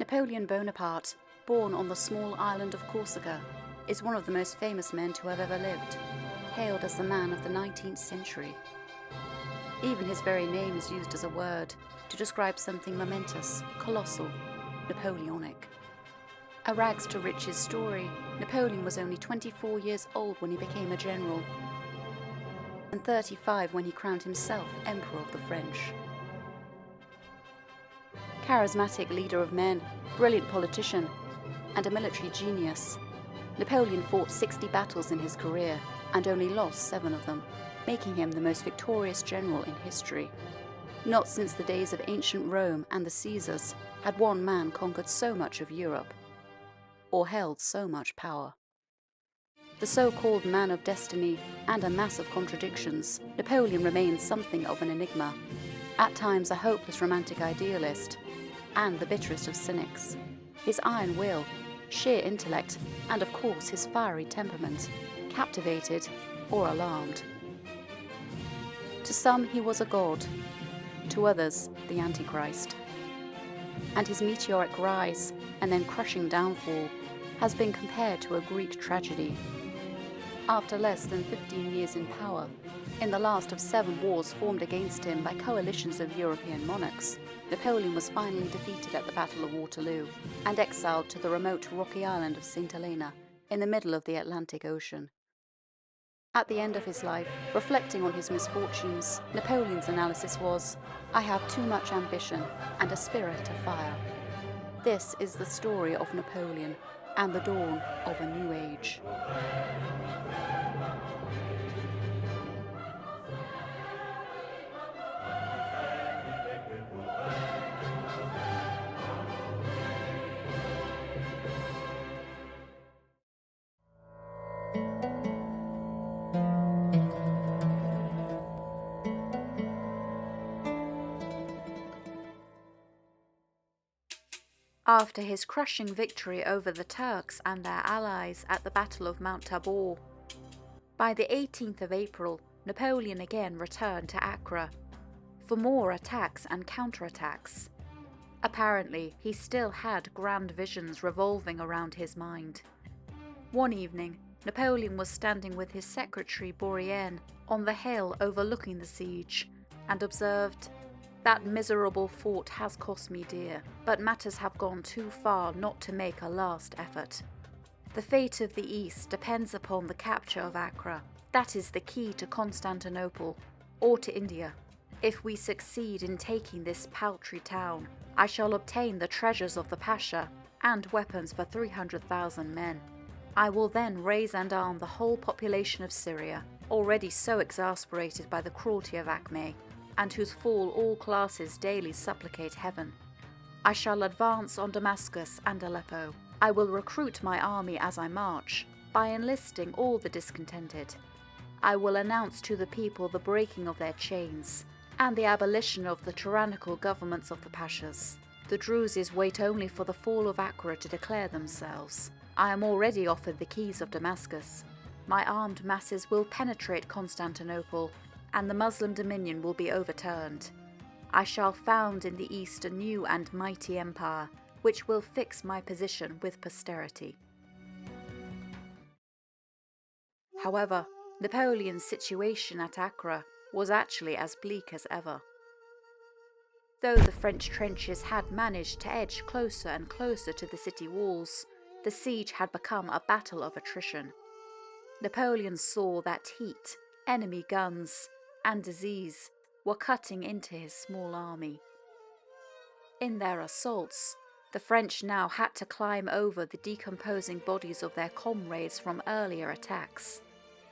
Napoleon Bonaparte, born on the small island of Corsica, is one of the most famous men to have ever lived, hailed as the man of the 19th century. Even his very name is used as a word to describe something momentous, colossal, Napoleonic. A rags to riches story, Napoleon was only 24 years old when he became a general, and 35 when he crowned himself Emperor of the French. Charismatic leader of men, brilliant politician, and a military genius, Napoleon fought 60 battles in his career and only lost 7 of them, making him the most victorious general in history. Not since the days of ancient Rome and the Caesars had one man conquered so much of Europe, or held so much power. The so-called man of destiny and a mass of contradictions, Napoleon remains something of an enigma, at times a hopeless romantic idealist, and the bitterest of cynics. His iron will, sheer intellect, and of course his fiery temperament, captivated or alarmed. To some he was a god, to others the Antichrist. And his meteoric rise and then crushing downfall has been compared to a Greek tragedy. After less than 15 years in power, in the last of 7 wars formed against him by coalitions of European monarchs, Napoleon was finally defeated at the Battle of Waterloo and exiled to the remote rocky island of St. Helena in the middle of the Atlantic Ocean. At the end of his life, reflecting on his misfortunes, Napoleon's analysis was, "I have too much ambition and a spirit of fire." This is the story of Napoleon and the dawn of a new age. After his crushing victory over the Turks and their allies at the Battle of Mount Tabor, by the 18th of April, Napoleon again returned to Acre for more attacks and counterattacks. Apparently, he still had grand visions revolving around his mind. One evening, Napoleon was standing with his secretary Bourrienne on the hill overlooking the siege and observed, "That miserable fort has cost me dear, but matters have gone too far not to make a last effort. The fate of the East depends upon the capture of Acre. That is the key to Constantinople, or to India. If we succeed in taking this paltry town, I shall obtain the treasures of the Pasha and weapons for 300,000 men. I will then raise and arm the whole population of Syria, already so exasperated by the cruelty of Acme, and whose fall all classes daily supplicate heaven. I shall advance on Damascus and Aleppo. I will recruit my army as I march, by enlisting all the discontented. I will announce to the people the breaking of their chains, and the abolition of the tyrannical governments of the Pashas. The Druzes wait only for the fall of Acre to declare themselves. I am already offered the keys of Damascus. My armed masses will penetrate Constantinople, and the Muslim dominion will be overturned. I shall found in the East a new and mighty empire, which will fix my position with posterity." However, Napoleon's situation at Acre was actually as bleak as ever. Though the French trenches had managed to edge closer and closer to the city walls, the siege had become a battle of attrition. Napoleon saw that heat, enemy guns, and disease were cutting into his small army. In their assaults, the French now had to climb over the decomposing bodies of their comrades from earlier attacks,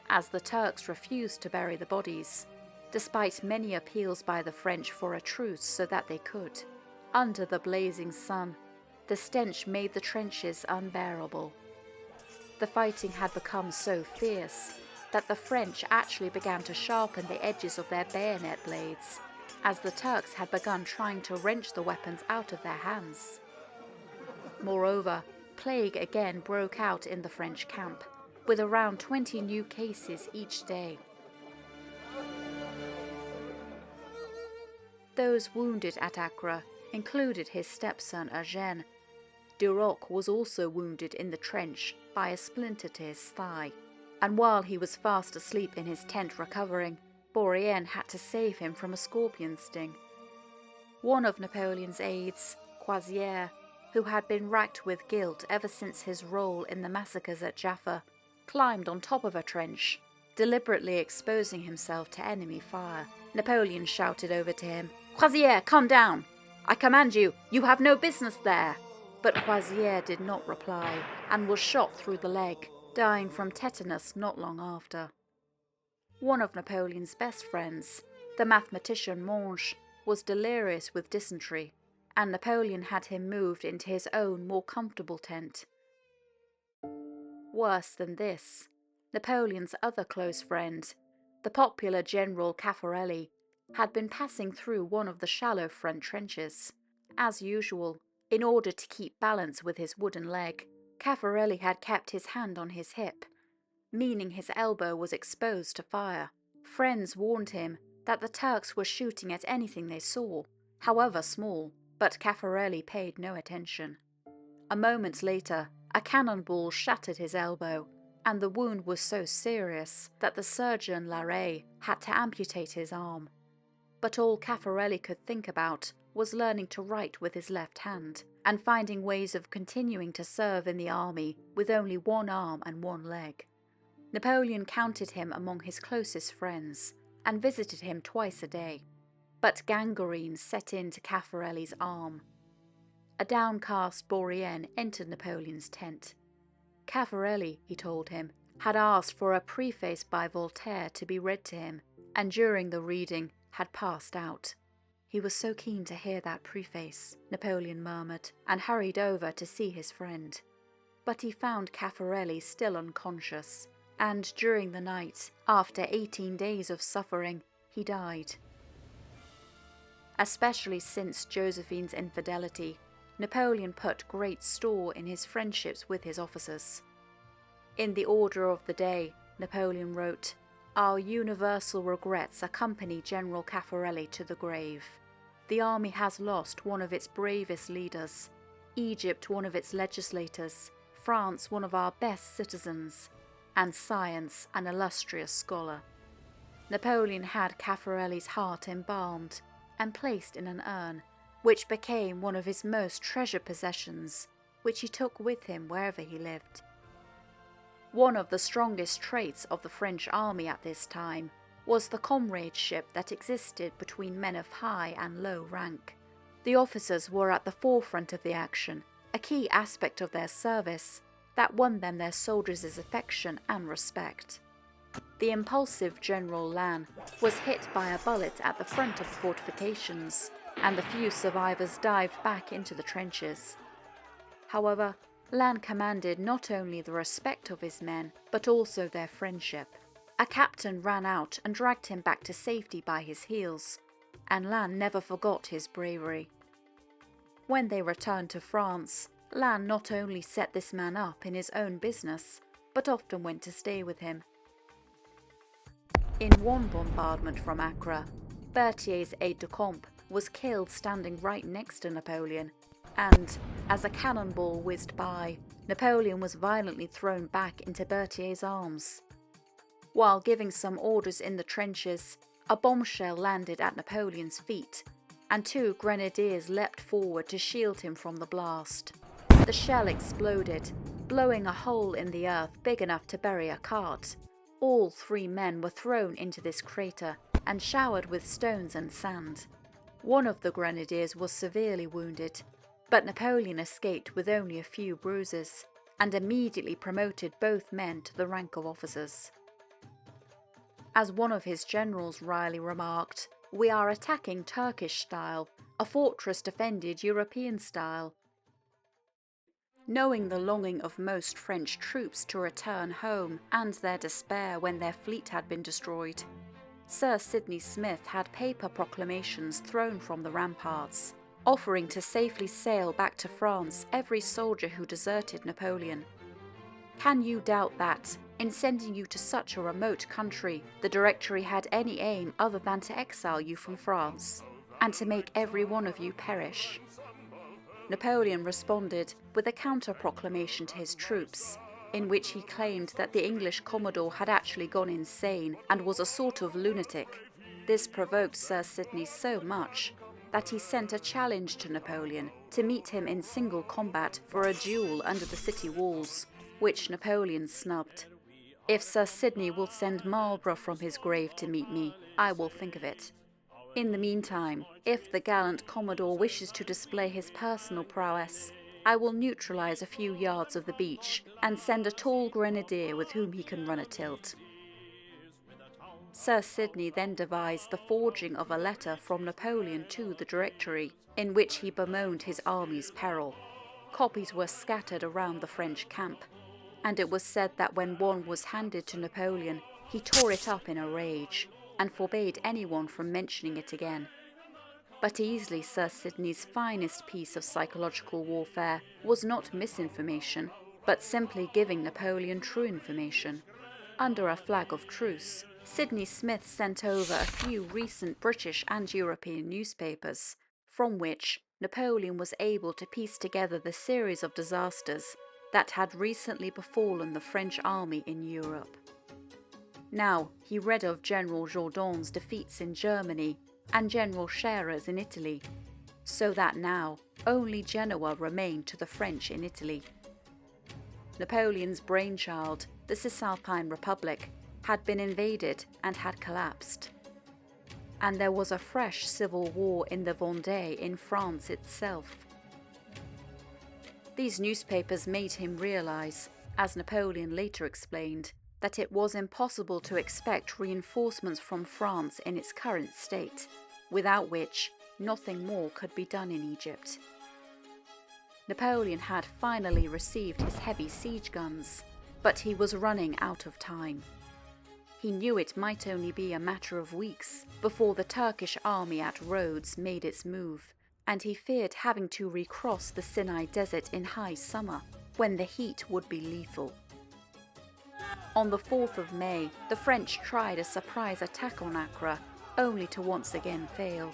as the Turks refused to bury the bodies, despite many appeals by the French for a truce so that they could. Under the blazing sun, the stench made the trenches unbearable. The fighting had become so fierce that the French actually began to sharpen the edges of their bayonet blades, as the Turks had begun trying to wrench the weapons out of their hands. Moreover, plague again broke out in the French camp, with around 20 new cases each day. Those wounded at Acre included his stepson Eugène, Duroc was also wounded in the trench by a splinter to his thigh, and while he was fast asleep in his tent recovering, Bourrienne had to save him from a scorpion sting. One of Napoleon's aides, Coisier, who had been racked with guilt ever since his role in the massacres at Jaffa, climbed on top of a trench, deliberately exposing himself to enemy fire. Napoleon shouted over to him, "Coisier, come down! I command you, you have no business there!" But Coisier did not reply, and was shot through the leg, dying from tetanus not long after. One of Napoleon's best friends, the mathematician Monge, was delirious with dysentery, and Napoleon had him moved into his own more comfortable tent. Worse than this, Napoleon's other close friend, the popular General Caffarelli, had been passing through one of the shallow front trenches. As usual, in order to keep balance with his wooden leg, Caffarelli had kept his hand on his hip, meaning his elbow was exposed to fire. Friends warned him that the Turks were shooting at anything they saw, however small, but Caffarelli paid no attention. A moment later, a cannonball shattered his elbow, and the wound was so serious that the surgeon Larrey had to amputate his arm. But all Caffarelli could think about was learning to write with his left hand, and finding ways of continuing to serve in the army with only one arm and one leg. Napoleon counted him among his closest friends, and visited him twice a day. But gangrene set into Caffarelli's arm. A downcast Bourrienne entered Napoleon's tent. Caffarelli, he told him, had asked for a preface by Voltaire to be read to him, and during the reading had passed out. He was so keen to hear that preface, Napoleon murmured, and hurried over to see his friend. But he found Caffarelli still unconscious, and during the night, after 18 days of suffering, he died. Especially since Josephine's infidelity, Napoleon put great store in his friendships with his officers. In the order of the day, Napoleon wrote, "Our universal regrets accompany General Caffarelli to the grave. The army has lost one of its bravest leaders, Egypt one of its legislators, France one of our best citizens, and science an illustrious scholar." Napoleon had Caffarelli's heart embalmed and placed in an urn, which became one of his most treasured possessions, which he took with him wherever he lived. One of the strongest traits of the French army at this time was the comradeship that existed between men of high and low rank. The officers were at the forefront of the action, a key aspect of their service that won them their soldiers' affection and respect. The impulsive General Lannes was hit by a bullet at the front of the fortifications, and the few survivors dived back into the trenches. However, Lannes commanded not only the respect of his men, but also their friendship. A captain ran out and dragged him back to safety by his heels, and Lannes never forgot his bravery. When they returned to France, Lannes not only set this man up in his own business, but often went to stay with him. In one bombardment from Acre, Berthier's aide-de-camp was killed standing right next to Napoleon, and, as a cannonball whizzed by, Napoleon was violently thrown back into Berthier's arms. While giving some orders in the trenches, a bombshell landed at Napoleon's feet, and 2 grenadiers leapt forward to shield him from the blast. The shell exploded, blowing a hole in the earth big enough to bury a cart. All 3 men were thrown into this crater and showered with stones and sand. One of the grenadiers was severely wounded, but Napoleon escaped with only a few bruises, and immediately promoted both men to the rank of officers. As one of his generals wryly remarked, "We are attacking Turkish style, a fortress defended European style." Knowing the longing of most French troops to return home and their despair when their fleet had been destroyed, Sir Sidney Smith had paper proclamations thrown from the ramparts, offering to safely sail back to France every soldier who deserted Napoleon. Can you doubt that, in sending you to such a remote country, the Directory had any aim other than to exile you from France, and to make every one of you perish? Napoleon responded with a counter-proclamation to his troops, in which he claimed that the English commodore had actually gone insane and was a sort of lunatic. This provoked Sir Sidney so much that he sent a challenge to Napoleon to meet him in single combat for a duel under the city walls, which Napoleon snubbed. "If Sir Sidney will send Marlborough from his grave to meet me, I will think of it. In the meantime, if the gallant Commodore wishes to display his personal prowess, I will neutralize a few yards of the beach and send a tall grenadier with whom he can run a tilt." Sir Sidney then devised the forging of a letter from Napoleon to the Directory, in which he bemoaned his army's peril. Copies were scattered around the French camp, and it was said that when one was handed to Napoleon, he tore it up in a rage and forbade anyone from mentioning it again. But easily Sir Sidney's finest piece of psychological warfare was not misinformation, but simply giving Napoleon true information. Under a flag of truce, Sidney Smith sent over a few recent British and European newspapers, from which Napoleon was able to piece together the series of disasters that had recently befallen the French army in Europe. Now he read of General Jourdan's defeats in Germany and General Scherer's in Italy, so that now only Genoa remained to the French in Italy. Napoleon's brainchild, the Cisalpine Republic, had been invaded and had collapsed. And there was a fresh civil war in the Vendée in France itself. These newspapers made him realize, as Napoleon later explained, that it was impossible to expect reinforcements from France in its current state, without which nothing more could be done in Egypt. Napoleon had finally received his heavy siege guns, but he was running out of time. He knew it might only be a matter of weeks before the Turkish army at Rhodes made its move, and he feared having to recross the Sinai Desert in high summer, when the heat would be lethal. On the 4th of May, the French tried a surprise attack on Acre, only to once again fail.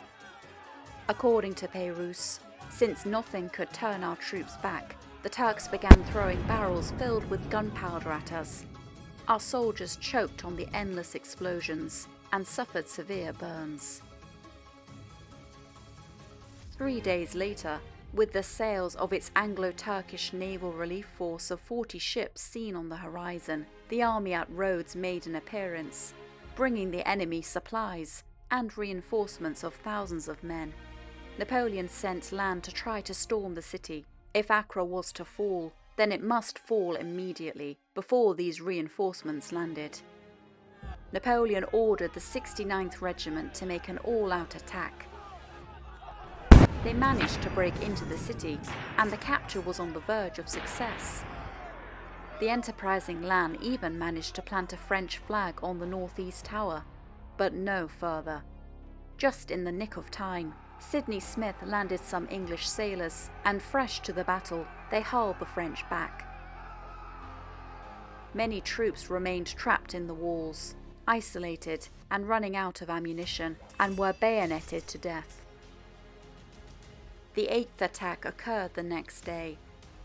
According to Pérouse, since nothing could turn our troops back, the Turks began throwing barrels filled with gunpowder at us. Our soldiers choked on the endless explosions and suffered severe burns. 3 days later, with the sails of its Anglo-Turkish naval relief force of 40 ships seen on the horizon, the army at Rhodes made an appearance, bringing the enemy supplies and reinforcements of thousands of men. Napoleon sent land to try to storm the city. If Acre was to fall, then it must fall immediately, before these reinforcements landed. Napoleon ordered the 69th Regiment to make an all-out attack. They managed to break into the city, and the capture was on the verge of success. The enterprising Lannes even managed to plant a French flag on the northeast tower, but no further. Just in the nick of time, Sidney Smith landed some English sailors, and fresh to the battle, they hauled the French back. Many troops remained trapped in the walls, isolated and running out of ammunition, and were bayoneted to death. The 8th attack occurred the next day.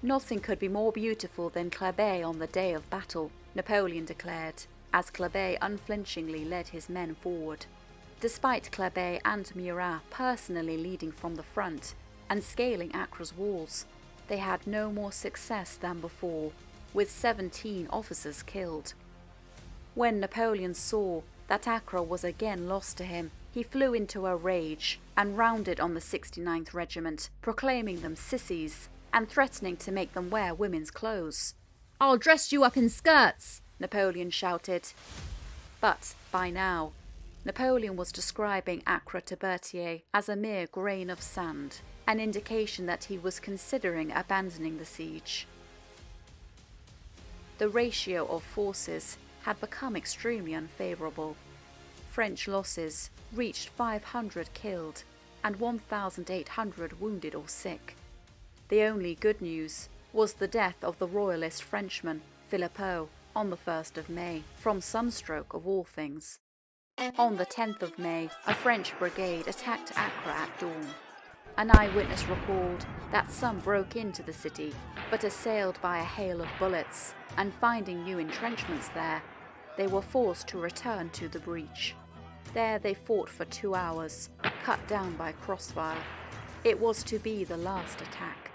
"Nothing could be more beautiful than Kléber on the day of battle," Napoleon declared, as Kléber unflinchingly led his men forward. Despite Kléber and Murat personally leading from the front and scaling Acre's walls, they had no more success than before, with 17 officers killed. When Napoleon saw that Acre was again lost to him, he flew into a rage and rounded on the 69th Regiment, proclaiming them sissies and threatening to make them wear women's clothes. "I'll dress you up in skirts," Napoleon shouted. But by now, Napoleon was describing Acre to Berthier as a mere grain of sand, an indication that he was considering abandoning the siege. The ratio of forces had become extremely unfavourable. French losses reached 500 killed and 1,800 wounded or sick. The only good news was the death of the royalist Frenchman, Philippot, on the 1st of May, from sunstroke of all things. On the 10th of May, a French brigade attacked Acre at dawn. An eyewitness recalled that some broke into the city, but assailed by a hail of bullets, and finding new entrenchments there, they were forced to return to the breach. There they fought for 2 hours, cut down by crossfire. It was to be the last attack.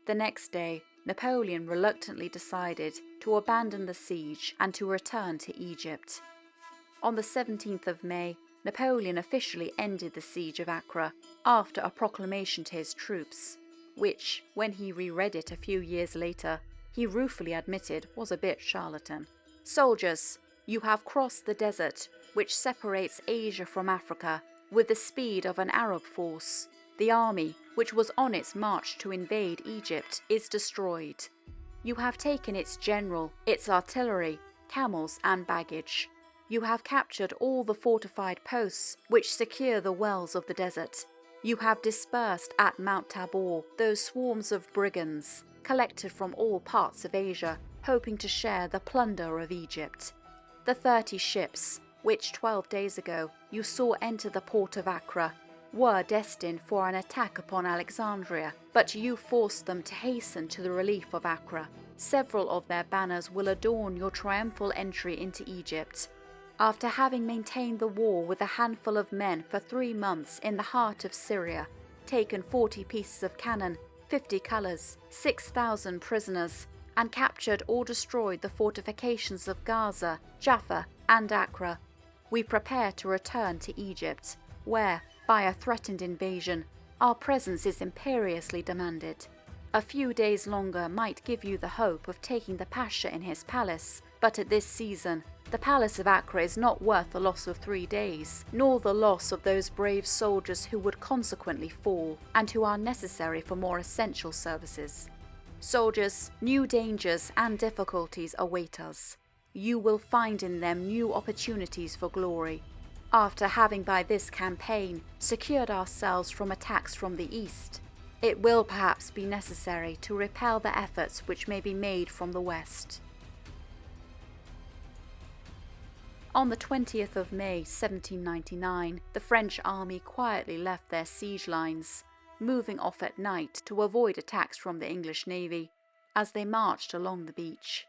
The next day, Napoleon reluctantly decided to abandon the siege and to return to Egypt. On the 17th of May, Napoleon officially ended the siege of Acre after a proclamation to his troops, which, when he reread it a few years later, he ruefully admitted was a bit charlatan. "Soldiers, you have crossed the desert, which separates Asia from Africa, with the speed of an Arab force. The army, which was on its march to invade Egypt, is destroyed. You have taken its general, its artillery, camels and baggage. You have captured all the fortified posts which secure the wells of the desert. You have dispersed at Mount Tabor those swarms of brigands, collected from all parts of Asia, hoping to share the plunder of Egypt. The 30 ships, which 12 days ago you saw enter the port of Acre, were destined for an attack upon Alexandria, but you forced them to hasten to the relief of Acre. Several of their banners will adorn your triumphal entry into Egypt. After having maintained the war with a handful of men for 3 months in the heart of Syria, taken 40 pieces of cannon, 50 colours, 6,000 prisoners, and captured or destroyed the fortifications of Gaza, Jaffa, and Acre, we prepare to return to Egypt, where, by a threatened invasion, our presence is imperiously demanded. A few days longer might give you the hope of taking the Pasha in his palace, but at this season, the palace of Acre is not worth the loss of 3 days, nor the loss of those brave soldiers who would consequently fall, and who are necessary for more essential services. Soldiers, new dangers and difficulties await us. You will find in them new opportunities for glory. After having by this campaign secured ourselves from attacks from the east, it will perhaps be necessary to repel the efforts which may be made from the west." On the 20th of May 1799, the French army quietly left their siege lines, moving off at night to avoid attacks from the English navy as they marched along the beach.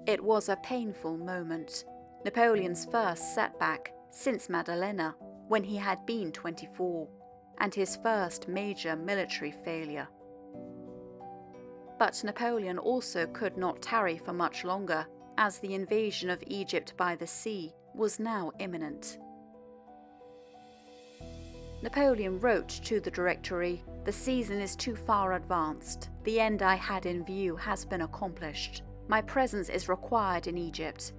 It was a painful moment, Napoleon's first setback since Maddalena, when he had been 24, and his first major military failure. But Napoleon also could not tarry for much longer, as the invasion of Egypt by the sea was now imminent. Napoleon wrote to the Directory, "The season is too far advanced. The end I had in view has been accomplished. My presence is required in Egypt."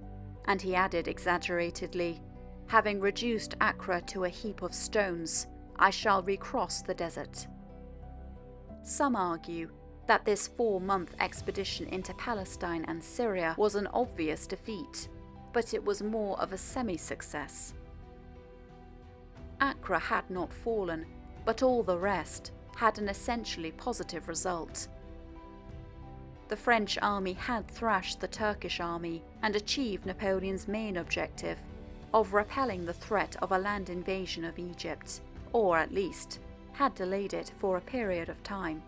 And he added exaggeratedly, "Having reduced Acre to a heap of stones, I shall recross the desert." Some argue that this 4-month expedition into Palestine and Syria was an obvious defeat, but it was more of a semi-success. Acre had not fallen, but all the rest had an essentially positive result. The French army had thrashed the Turkish army and achieved Napoleon's main objective of repelling the threat of a land invasion of Egypt, or at least had delayed it for a period of time.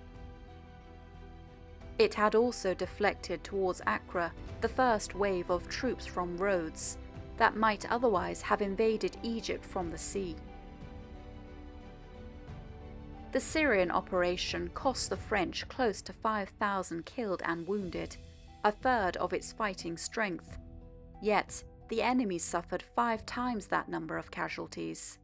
It had also deflected towards Acre the first wave of troops from Rhodes that might otherwise have invaded Egypt from the sea. The Syrian operation cost the French close to 5,000 killed and wounded, a third of its fighting strength, yet the enemy suffered 5 times that number of casualties.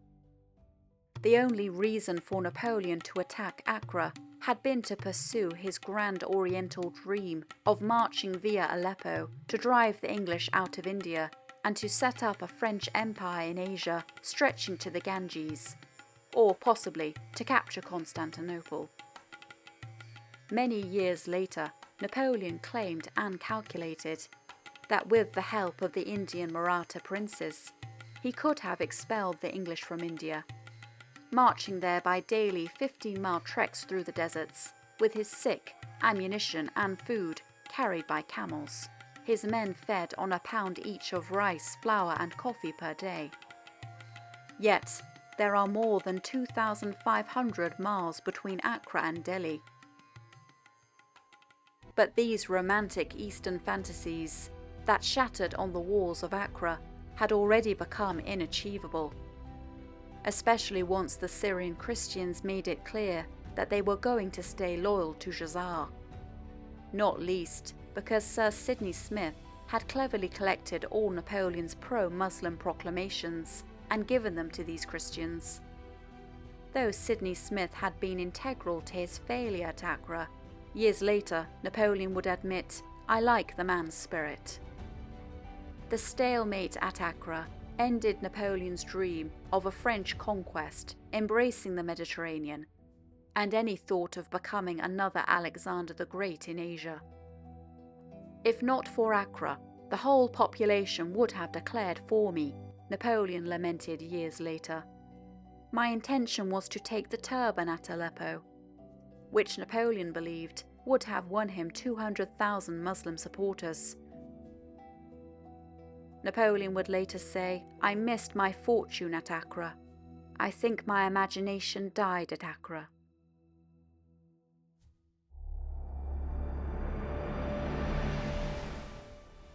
The only reason for Napoleon to attack Acre had been to pursue his grand oriental dream of marching via Aleppo to drive the English out of India and to set up a French empire in Asia stretching to the Ganges, or possibly to capture Constantinople. Many years later, Napoleon claimed and calculated that with the help of the Indian Maratha princes, he could have expelled the English from India, marching there by daily 15-mile treks through the deserts, with his sick, ammunition and food carried by camels, his men fed on £1 each of rice, flour and coffee per day. Yet, there are more than 2,500 miles between Acre and Delhi. But these romantic Eastern fantasies that shattered on the walls of Acre had already become inachievable, especially once the Syrian Christians made it clear that they were going to stay loyal to Khazar, not least because Sir Sidney Smith had cleverly collected all Napoleon's pro-Muslim proclamations and given them to these Christians. Though Sidney Smith had been integral to his failure at Acre, years later Napoleon would admit, "I like the man's spirit." The stalemate at Acre ended Napoleon's dream of a French conquest embracing the Mediterranean, and any thought of becoming another Alexander the Great in Asia. "If not for Acre, the whole population would have declared for me," Napoleon lamented years later. "My intention was to take the turban at Aleppo," which Napoleon believed would have won him 200,000 Muslim supporters. Napoleon would later say, "I missed my fortune at Acre. I think my imagination died at Acre."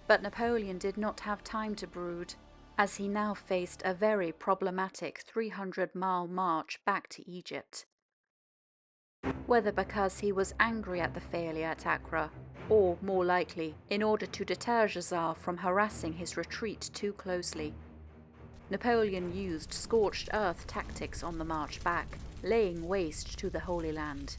But Napoleon did not have time to brood, as he now faced a very problematic 300-mile march back to Egypt. Whether because he was angry at the failure at Acre, or, more likely, in order to deter Khazar from harassing his retreat too closely, Napoleon used scorched earth tactics on the march back, laying waste to the Holy Land.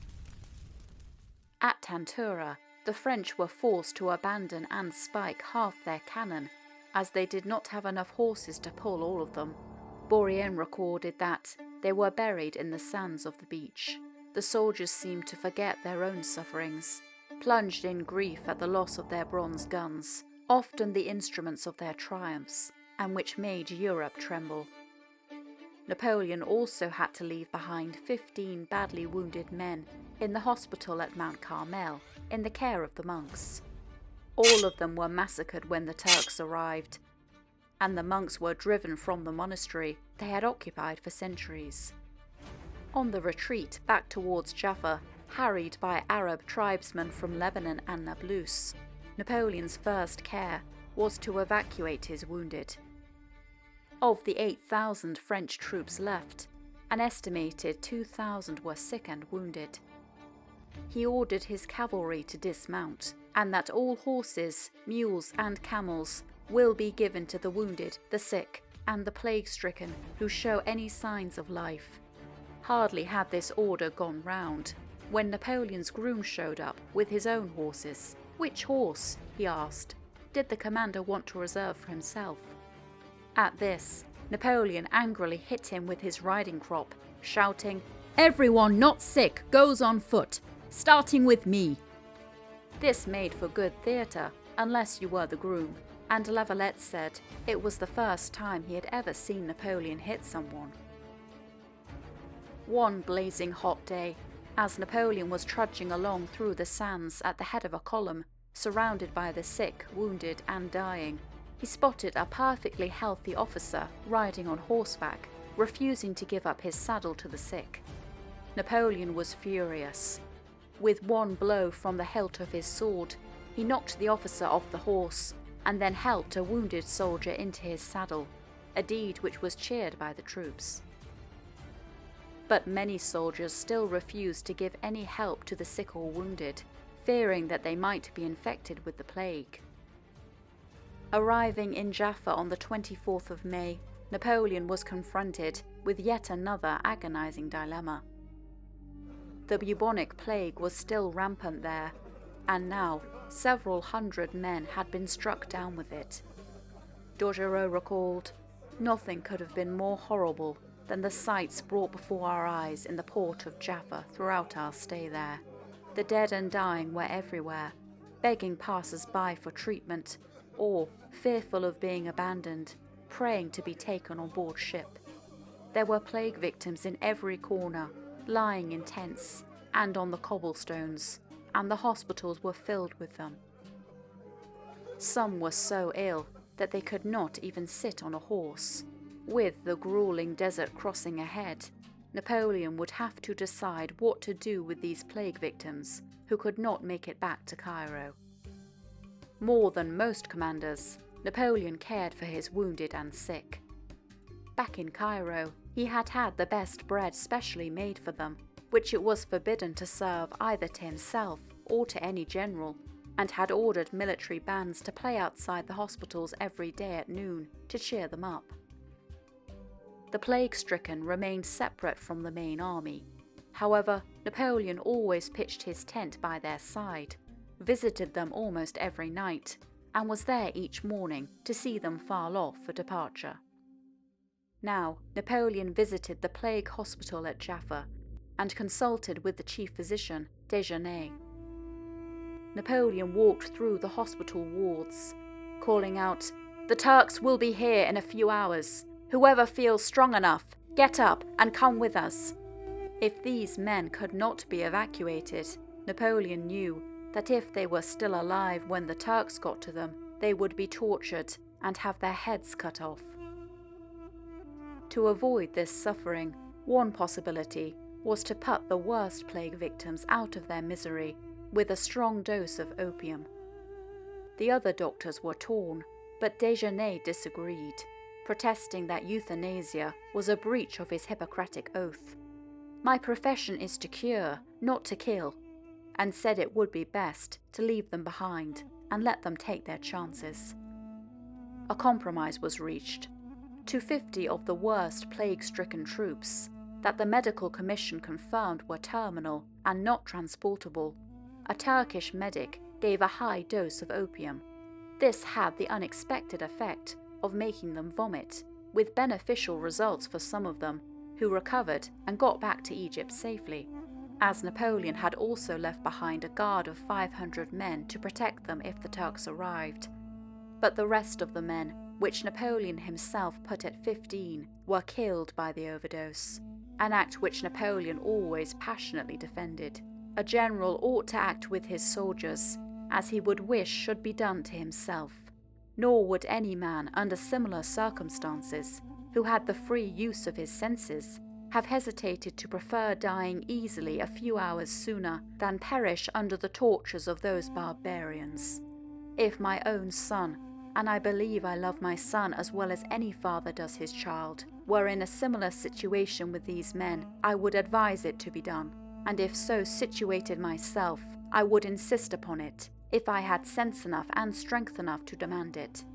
At Tantura, the French were forced to abandon and spike half their cannon, as they did not have enough horses to pull all of them. Bourrienne recorded that they were buried in the sands of the beach. The soldiers seemed to forget their own sufferings, plunged in grief at the loss of their bronze guns, often the instruments of their triumphs, and which made Europe tremble. Napoleon also had to leave behind 15 badly wounded men in the hospital at Mount Carmel, in the care of the monks. All of them were massacred when the Turks arrived, and the monks were driven from the monastery they had occupied for centuries. On the retreat back towards Jaffa, harried by Arab tribesmen from Lebanon and Nablus, Napoleon's first care was to evacuate his wounded. Of the 8,000 French troops left, an estimated 2,000 were sick and wounded. He ordered his cavalry to dismount, and that all horses, mules and camels will be given to the wounded, the sick, and the plague-stricken who show any signs of life. Hardly had this order gone round, when Napoleon's groom showed up with his own horses. "Which horse," he asked, "did the commander want to reserve for himself?" At this, Napoleon angrily hit him with his riding crop, shouting, "Everyone not sick goes on foot, starting with me." This made for good theatre, unless you were the groom, and Lavalette said it was the first time he had ever seen Napoleon hit someone. One blazing hot day, as Napoleon was trudging along through the sands at the head of a column, surrounded by the sick, wounded and dying, he spotted a perfectly healthy officer riding on horseback, refusing to give up his saddle to the sick. Napoleon was furious. With one blow from the hilt of his sword, he knocked the officer off the horse, and then helped a wounded soldier into his saddle, a deed which was cheered by the troops. But many soldiers still refused to give any help to the sick or wounded, fearing that they might be infected with the plague. Arriving in Jaffa on the 24th of May, Napoleon was confronted with yet another agonizing dilemma. The bubonic plague was still rampant there, and now several hundred men had been struck down with it. D'Augereau recalled, "Nothing could have been more horrible than the sights brought before our eyes in the port of Jaffa throughout our stay there. The dead and dying were everywhere, begging passers-by for treatment, or, fearful of being abandoned, praying to be taken on board ship. There were plague victims in every corner, lying in tents and on the cobblestones, and the hospitals were filled with them. Some were so ill that they could not even sit on a horse. With the grueling desert crossing ahead, Napoleon would have to decide what to do with these plague victims who could not make it back to Cairo. More than most commanders, Napoleon cared for his wounded and sick. Back in Cairo, he had had the best bread specially made for them, which it was forbidden to serve either to himself or to any general, and had ordered military bands to play outside the hospitals every day at noon to cheer them up. The plague-stricken remained separate from the main army. However, Napoleon always pitched his tent by their side, visited them almost every night, and was there each morning to see them file off for departure. Now, Napoleon visited the plague hospital at Jaffa and consulted with the chief physician, Desgenais. Napoleon walked through the hospital wards, calling out, "The Turks will be here in a few hours. Whoever feels strong enough, get up and come with us." If these men could not be evacuated, Napoleon knew that if they were still alive when the Turks got to them, they would be tortured and have their heads cut off. To avoid this suffering, one possibility was to put the worst plague victims out of their misery with a strong dose of opium. The other doctors were torn, but Desgenais disagreed, protesting that euthanasia was a breach of his Hippocratic oath. "My profession is to cure, not to kill," and said it would be best to leave them behind and let them take their chances. A compromise was reached. 250 of the worst plague-stricken troops, that the medical commission confirmed were terminal and not transportable, a Turkish medic gave a high dose of opium. This had the unexpected effect of making them vomit, with beneficial results for some of them, who recovered and got back to Egypt safely, as Napoleon had also left behind a guard of 500 men to protect them if the Turks arrived. But the rest of the men, which Napoleon himself put at 15, were killed by the overdose, an act which Napoleon always passionately defended. A general ought to act with his soldiers, as he would wish should be done to himself. Nor would any man under similar circumstances, who had the free use of his senses, have hesitated to prefer dying easily a few hours sooner than perish under the tortures of those barbarians. If my own son, and I believe I love my son as well as any father does his child, were in a similar situation with these men, I would advise it to be done, and if so situated myself, I would insist upon it, if I had sense enough and strength enough to demand it."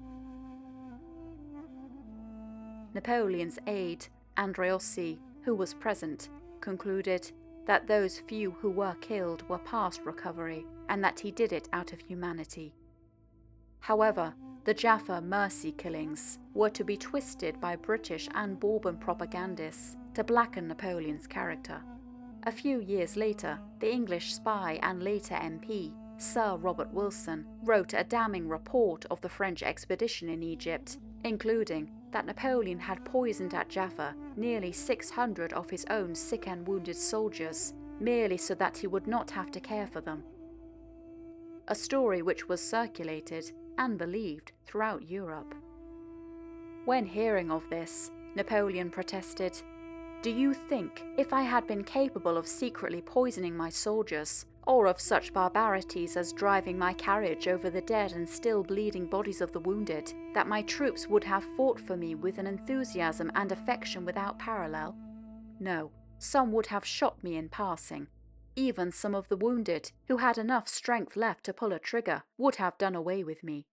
Napoleon's aide, Andreossi, who was present, concluded that those few who were killed were past recovery, and that he did it out of humanity. However, the Jaffa mercy killings were to be twisted by British and Bourbon propagandists to blacken Napoleon's character. A few years later, the English spy and later MP, Sir Robert Wilson, wrote a damning report of the French expedition in Egypt, including that Napoleon had poisoned at Jaffa nearly 600 of his own sick and wounded soldiers, merely so that he would not have to care for them. A story which was circulated and believed throughout Europe. When hearing of this, Napoleon protested, "Do you think, if I had been capable of secretly poisoning my soldiers, or of such barbarities as driving my carriage over the dead and still bleeding bodies of the wounded, that my troops would have fought for me with an enthusiasm and affection without parallel? No, some would have shot me in passing. Even some of the wounded, who had enough strength left to pull a trigger, would have done away with me."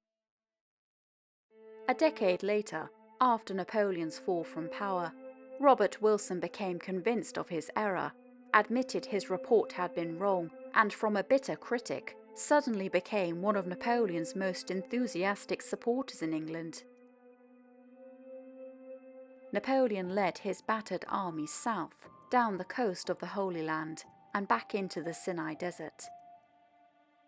A decade later, after Napoleon's fall from power, Robert Wilson became convinced of his error, admitted his report had been wrong, and from a bitter critic, suddenly became one of Napoleon's most enthusiastic supporters in England. Napoleon led his battered army south, down the coast of the Holy Land, and back into the Sinai Desert.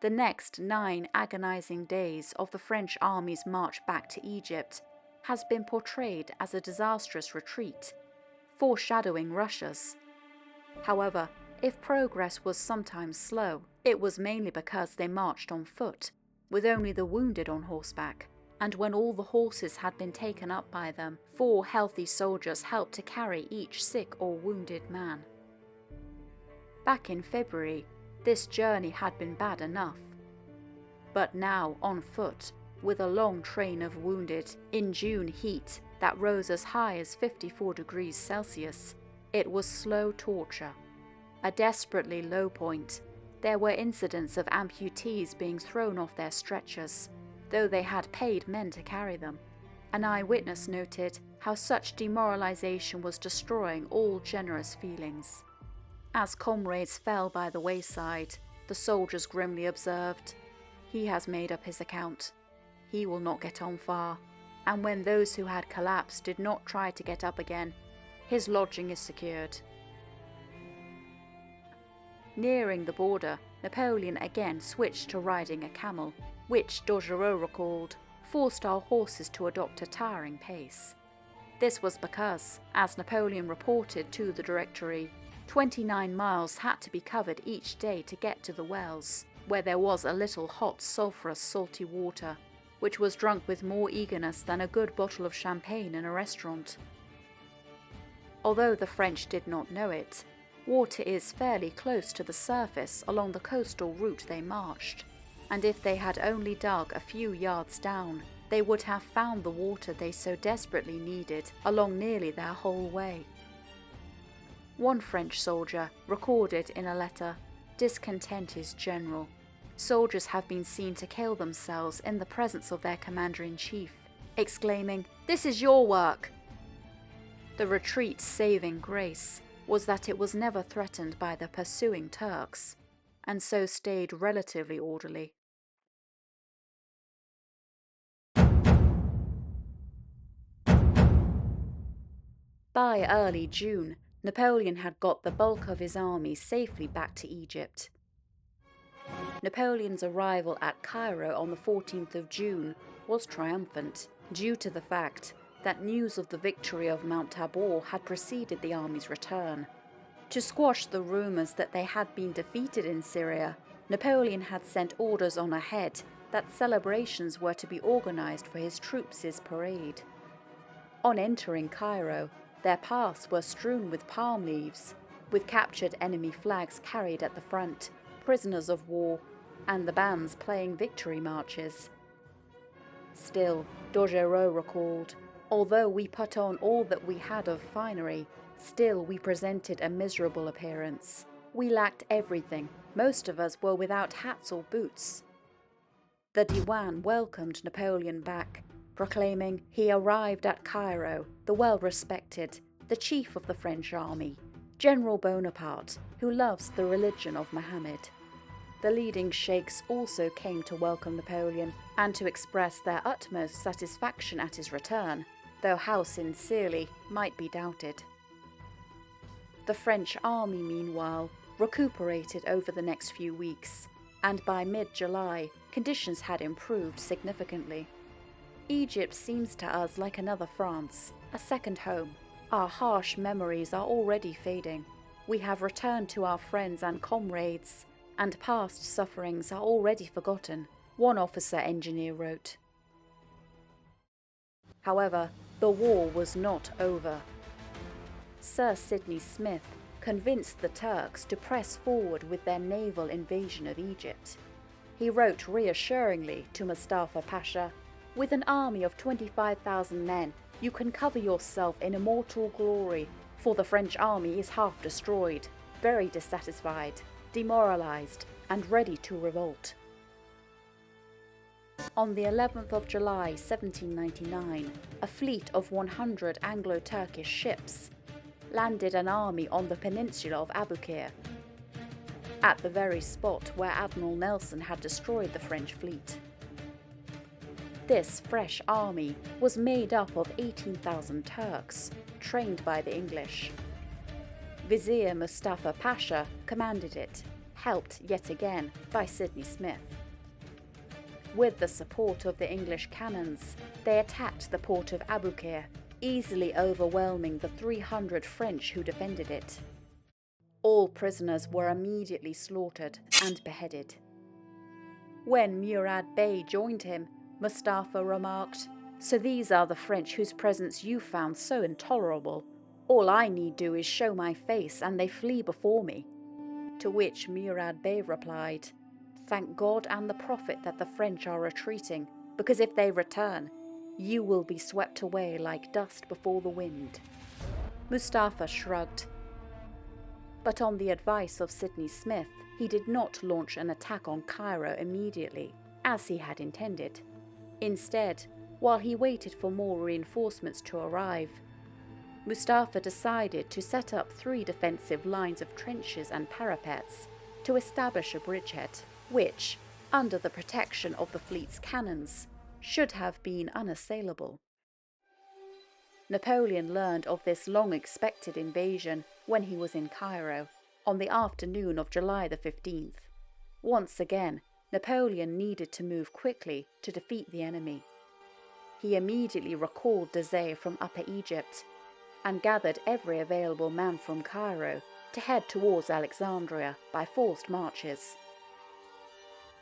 The next 9 agonizing days of the French army's march back to Egypt has been portrayed as a disastrous retreat, foreshadowing Russia's. However, if progress was sometimes slow, it was mainly because they marched on foot, with only the wounded on horseback, and when all the horses had been taken up by them, 4 healthy soldiers helped to carry each sick or wounded man. Back in February, this journey had been bad enough. But now, on foot, with a long train of wounded, in June heat that rose as high as 54 degrees Celsius, it was slow torture. A desperately low point. There were incidents of amputees being thrown off their stretchers, though they had paid men to carry them. An eyewitness noted how such demoralization was destroying all generous feelings. As comrades fell by the wayside, the soldiers grimly observed, "He has made up his account. He will not get on far, and when those who had collapsed did not try to get up again, his lodging is secured." Nearing the border, Napoleon again switched to riding a camel, which Torturous recalled, forced our horses to adopt a tiring pace. This was because, as Napoleon reported to the Directory, 29 miles had to be covered each day to get to the wells, where there was a little hot, sulphurous, salty water, which was drunk with more eagerness than a good bottle of champagne in a restaurant. Although the French did not know it, water is fairly close to the surface along the coastal route they marched, and if they had only dug a few yards down, they would have found the water they so desperately needed along nearly their whole way. One French soldier recorded in a letter, "Discontent is general. Soldiers have been seen to kill themselves in the presence of their commander-in-chief, exclaiming, 'This is your work!'" The retreat's saving grace was that it was never threatened by the pursuing Turks, and so stayed relatively orderly. By early June, Napoleon had got the bulk of his army safely back to Egypt. Napoleon's arrival at Cairo on the 14th of June was triumphant, due to the fact that news of the victory of Mount Tabor had preceded the army's return. To squash the rumors that they had been defeated in Syria, Napoleon had sent orders on ahead that celebrations were to be organized for his troops' parade. On entering Cairo, their paths were strewn with palm leaves, with captured enemy flags carried at the front, prisoners of war, and the bands playing victory marches. Still, Torturous recalled, "Although we put on all that we had of finery, still we presented a miserable appearance. We lacked everything. Most of us were without hats or boots." The Diwan welcomed Napoleon back, proclaiming he arrived at Cairo, the well-respected, the chief of the French army, General Bonaparte, who loves the religion of Mohammed. The leading sheikhs also came to welcome Napoleon and to express their utmost satisfaction at his return, though how sincerely might be doubted. The French army, meanwhile, recuperated over the next few weeks, and by mid-July, conditions had improved significantly. Egypt seems to us like another France, a second home. Our harsh memories are already fading. We have returned to our friends and comrades, and past sufferings are already forgotten, one officer-engineer wrote. However, the war was not over. Sir Sidney Smith convinced the Turks to press forward with their naval invasion of Egypt. He wrote reassuringly to Mustafa Pasha, "With an army of 25,000 men, you can cover yourself in immortal glory, for the French army is half destroyed, very dissatisfied, demoralized, and ready to revolt." On the 11th of July 1799, a fleet of 100 Anglo-Turkish ships landed an army on the peninsula of Aboukir, at the very spot where Admiral Nelson had destroyed the French fleet. This fresh army was made up of 18,000 Turks, trained by the English. Vizier Mustafa Pasha commanded it, helped yet again by Sidney Smith. With the support of the English cannons, they attacked the port of Aboukir, easily overwhelming the 300 French who defended it. All prisoners were immediately slaughtered and beheaded. When Murad Bey joined him, Mustafa remarked. "So these are the French whose presence you found so intolerable. All I need do is show my face and they flee before me." To which Murad Bey replied, "Thank God and the Prophet that the French are retreating, because if they return, you will be swept away like dust before the wind." Mustafa shrugged. But on the advice of Sidney Smith, he did not launch an attack on Cairo immediately, as he had intended. Instead, while he waited for more reinforcements to arrive, Mustafa decided to set up 3 defensive lines of trenches and parapets to establish a bridgehead, which, under the protection of the fleet's cannons, should have been unassailable. Napoleon learned of this long-expected invasion when he was in Cairo, on the afternoon of July the 15th. Once again, Napoleon needed to move quickly to defeat the enemy. He immediately recalled Désir from Upper Egypt and gathered every available man from Cairo to head towards Alexandria by forced marches.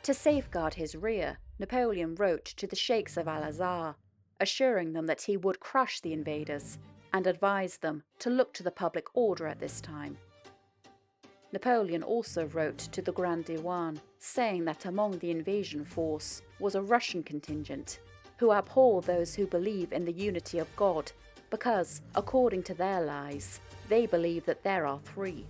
To safeguard his rear, Napoleon wrote to the Sheikhs of Al-Azhar, assuring them that he would crush the invaders and advised them to look to the public order at this time. Napoleon also wrote to the Grand Diwan, saying that among the invasion force was a Russian contingent, who abhor those who believe in the unity of God because, according to their lies, they believe that there are 3.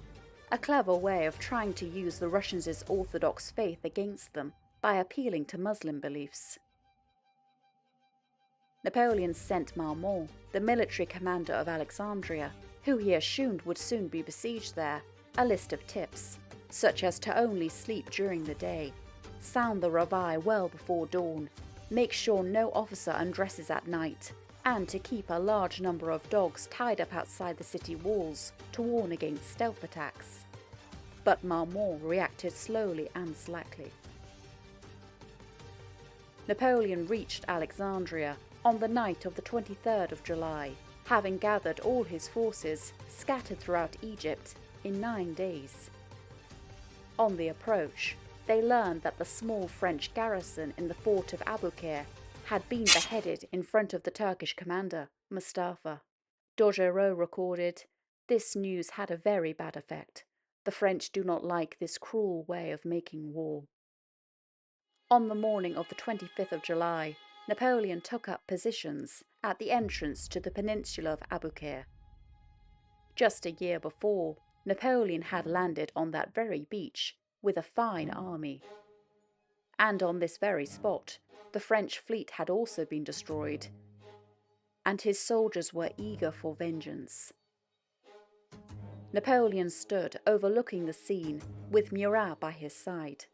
A clever way of trying to use the Russians' orthodox faith against them by appealing to Muslim beliefs. Napoleon sent Marmont, the military commander of Alexandria, who he assumed would soon be besieged there, a list of tips, such as to only sleep during the day, sound the reveille well before dawn, make sure no officer undresses at night, and to keep a large number of dogs tied up outside the city walls to warn against stealth attacks. But Marmont reacted slowly and slackly. Napoleon reached Alexandria on the night of the 23rd of July, having gathered all his forces scattered throughout Egypt in 9 days. On the approach, they learned that the small French garrison in the fort of Aboukir had been beheaded in front of the Turkish commander, Mustafa. D'Augereau recorded, "This news had a very bad effect. The French do not like this cruel way of making war." On the morning of the 25th of July, Napoleon took up positions at the entrance to the peninsula of Aboukir. Just a year before, Napoleon had landed on that very beach with a fine army. And on this very spot, the French fleet had also been destroyed, and his soldiers were eager for vengeance. Napoleon stood overlooking the scene with Murat by his side.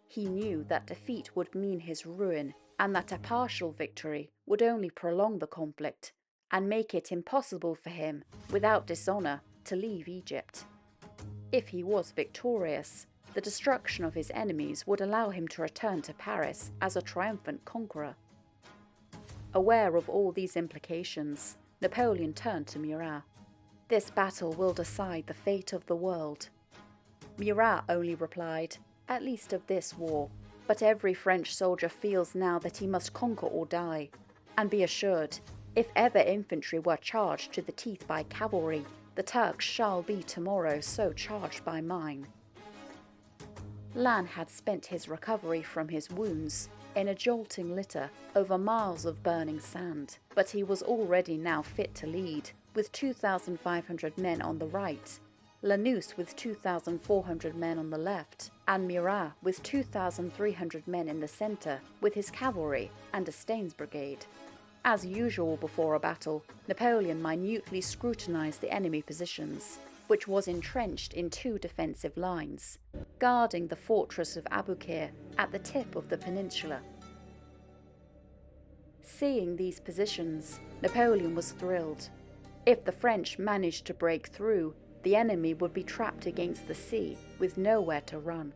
He knew that defeat would mean his ruin and that a partial victory would only prolong the conflict and make it impossible for him, without dishonor, to leave Egypt. If he was victorious, the destruction of his enemies would allow him to return to Paris as a triumphant conqueror. Aware of all these implications, Napoleon turned to Murat. "This battle will decide the fate of the world." Murat only replied, "At least of this war, but every French soldier feels now that he must conquer or die. And be assured, if ever infantry were charged to the teeth by cavalry, the Turks shall be tomorrow so charged by mine." Lannes had spent his recovery from his wounds in a jolting litter over miles of burning sand, but he was already now fit to lead, with 2,500 men on the right, Lannes with 2,400 men on the left, and Murat with 2,300 men in the centre with his cavalry and a Staines brigade. As usual before a battle, Napoleon minutely scrutinized the enemy positions, which was entrenched in 2 defensive lines, guarding the fortress of Aboukir at the tip of the peninsula. Seeing these positions, Napoleon was thrilled. If the French managed to break through, the enemy would be trapped against the sea with nowhere to run.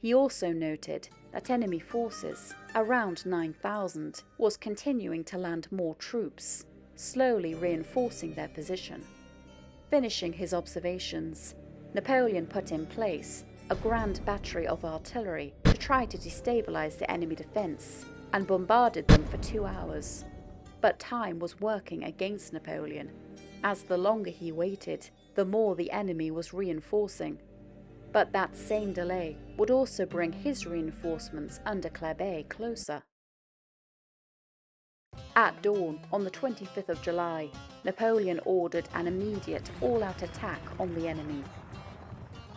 He also noted that enemy forces, around 9,000, was continuing to land more troops, slowly reinforcing their position. Finishing his observations, Napoleon put in place a grand battery of artillery to try to destabilize the enemy defense and bombarded them for 2 hours. But time was working against Napoleon, as the longer he waited, the more the enemy was reinforcing. But that same delay would also bring his reinforcements under Kléber closer. At dawn, on the 25th of July, Napoleon ordered an immediate all-out attack on the enemy.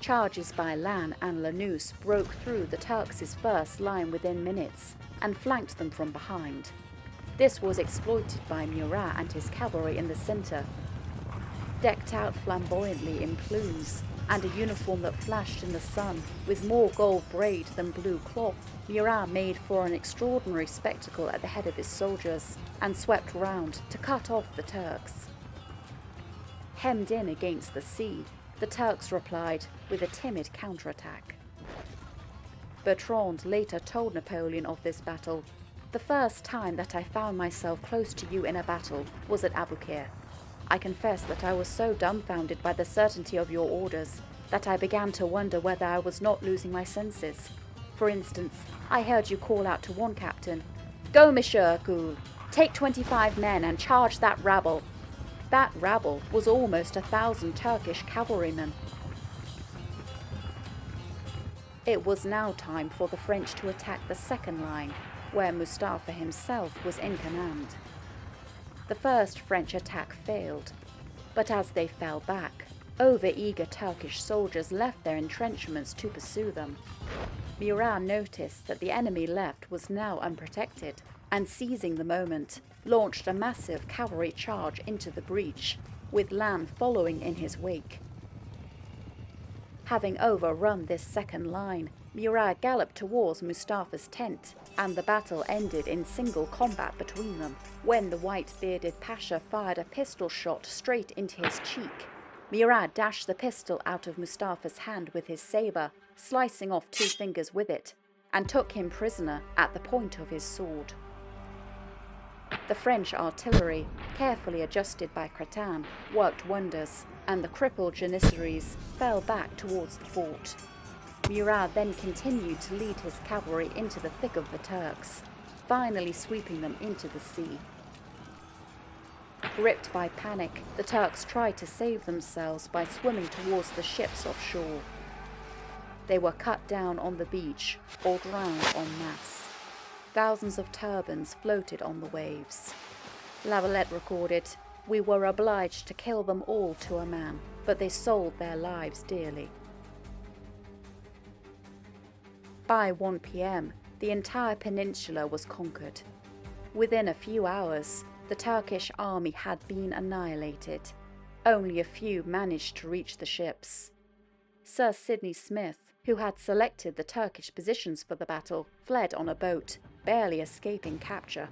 Charges by Lannes and Lannoux broke through the Turks' first line within minutes and flanked them from behind. This was exploited by Murat and his cavalry in the centre. Decked out flamboyantly in plumes and a uniform that flashed in the sun with more gold braid than blue cloth, Murat made for an extraordinary spectacle at the head of his soldiers and swept round to cut off the Turks. Hemmed in against the sea, the Turks replied with a timid counterattack. Bertrand later told Napoleon of this battle. "The first time that I found myself close to you in a battle was at Aboukir. I confess that I was so dumbfounded by the certainty of your orders that I began to wonder whether I was not losing my senses. For instance, I heard you call out to one captain, 'Go, Monsieur Hercule, take 25 men and charge that rabble.' That rabble was almost 1,000 Turkish cavalrymen." It was now time for the French to attack the second line, where Mustafa himself was in command. The first French attack failed, but as they fell back, over-eager Turkish soldiers left their entrenchments to pursue them. Murat noticed that the enemy left was now unprotected, and seizing the moment, launched a massive cavalry charge into the breach, with Lannes following in his wake. Having overrun this second line, Murat galloped towards Mustafa's tent, and the battle ended in single combat between them, when the white-bearded Pasha fired a pistol shot straight into his cheek. Murat dashed the pistol out of Mustafa's hand with his sabre, slicing off 2 fingers with it, and took him prisoner at the point of his sword. The French artillery, carefully adjusted by Crétin, worked wonders, and the crippled Janissaries fell back towards the fort. Murat then continued to lead his cavalry into the thick of the Turks, finally sweeping them into the sea. Gripped by panic, the Turks tried to save themselves by swimming towards the ships offshore. They were cut down on the beach or drowned en masse. Thousands of turbans floated on the waves. Lavalette recorded, "We were obliged to kill them all to a man, but they sold their lives dearly." By 1 p.m, the entire peninsula was conquered. Within a few hours, the Turkish army had been annihilated. Only a few managed to reach the ships. Sir Sidney Smith, who had selected the Turkish positions for the battle, fled on a boat, barely escaping capture.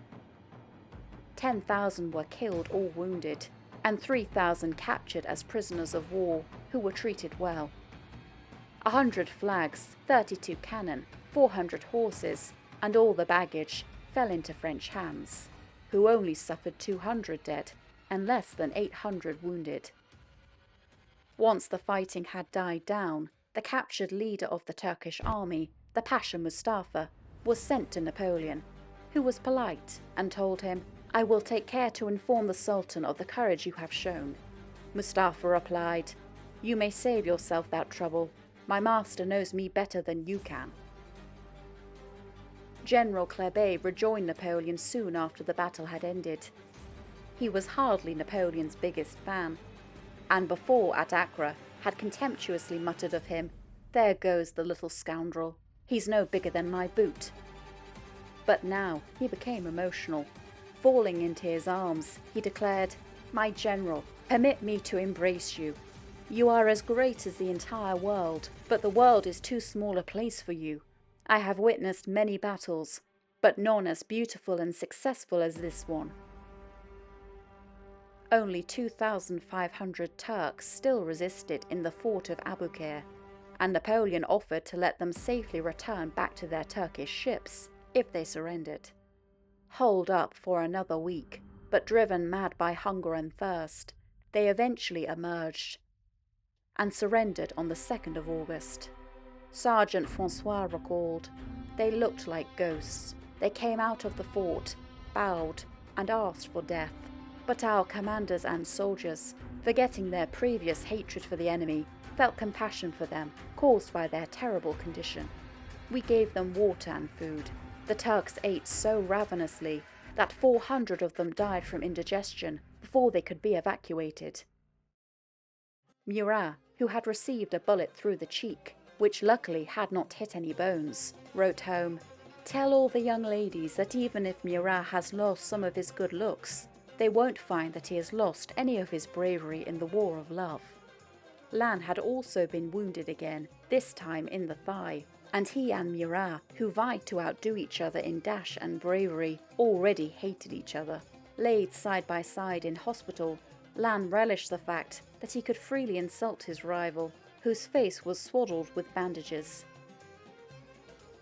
10,000 were killed or wounded, and 3,000 captured as prisoners of war, who were treated well. 100 flags, 32 cannon, 400 horses, and all the baggage fell into French hands, who only suffered 200 dead and less than 800 wounded. Once the fighting had died down, the captured leader of the Turkish army, the Pasha Mustafa, was sent to Napoleon, who was polite and told him, "I will take care to inform the Sultan of the courage you have shown." Mustafa replied, "You may save yourself that trouble. My master knows me better than you can." General Kléber rejoined Napoleon soon after the battle had ended. He was hardly Napoleon's biggest fan, and before at Acre had contemptuously muttered of him, "There goes the little scoundrel. He's no bigger than my boot." But now he became emotional. Falling into his arms, he declared, "My general, permit me to embrace you. You are as great as the entire world, but the world is too small a place for you. I have witnessed many battles, but none as beautiful and successful as this one." Only 2,500 Turks still resisted in the fort of Aboukir, and Napoleon offered to let them safely return back to their Turkish ships if they surrendered. Holed up for another week, but driven mad by hunger and thirst, they eventually emerged and surrendered on the 2nd of August. Sergeant Francois recalled, "They looked like ghosts. They came out of the fort, bowed, and asked for death. But our commanders and soldiers, forgetting their previous hatred for the enemy, felt compassion for them, caused by their terrible condition. We gave them water and food. The Turks ate so ravenously that 400 of them died from indigestion before they could be evacuated. Murat, who had received a bullet through the cheek, which luckily had not hit any bones, wrote home, "Tell all the young ladies that even if Murat has lost some of his good looks, they won't find that he has lost any of his bravery in the war of love." Lannes had also been wounded again, this time in the thigh, and he and Murat, who vied to outdo each other in dash and bravery, already hated each other. Laid side by side in hospital, Lannes relished the fact that he could freely insult his rival, whose face was swaddled with bandages.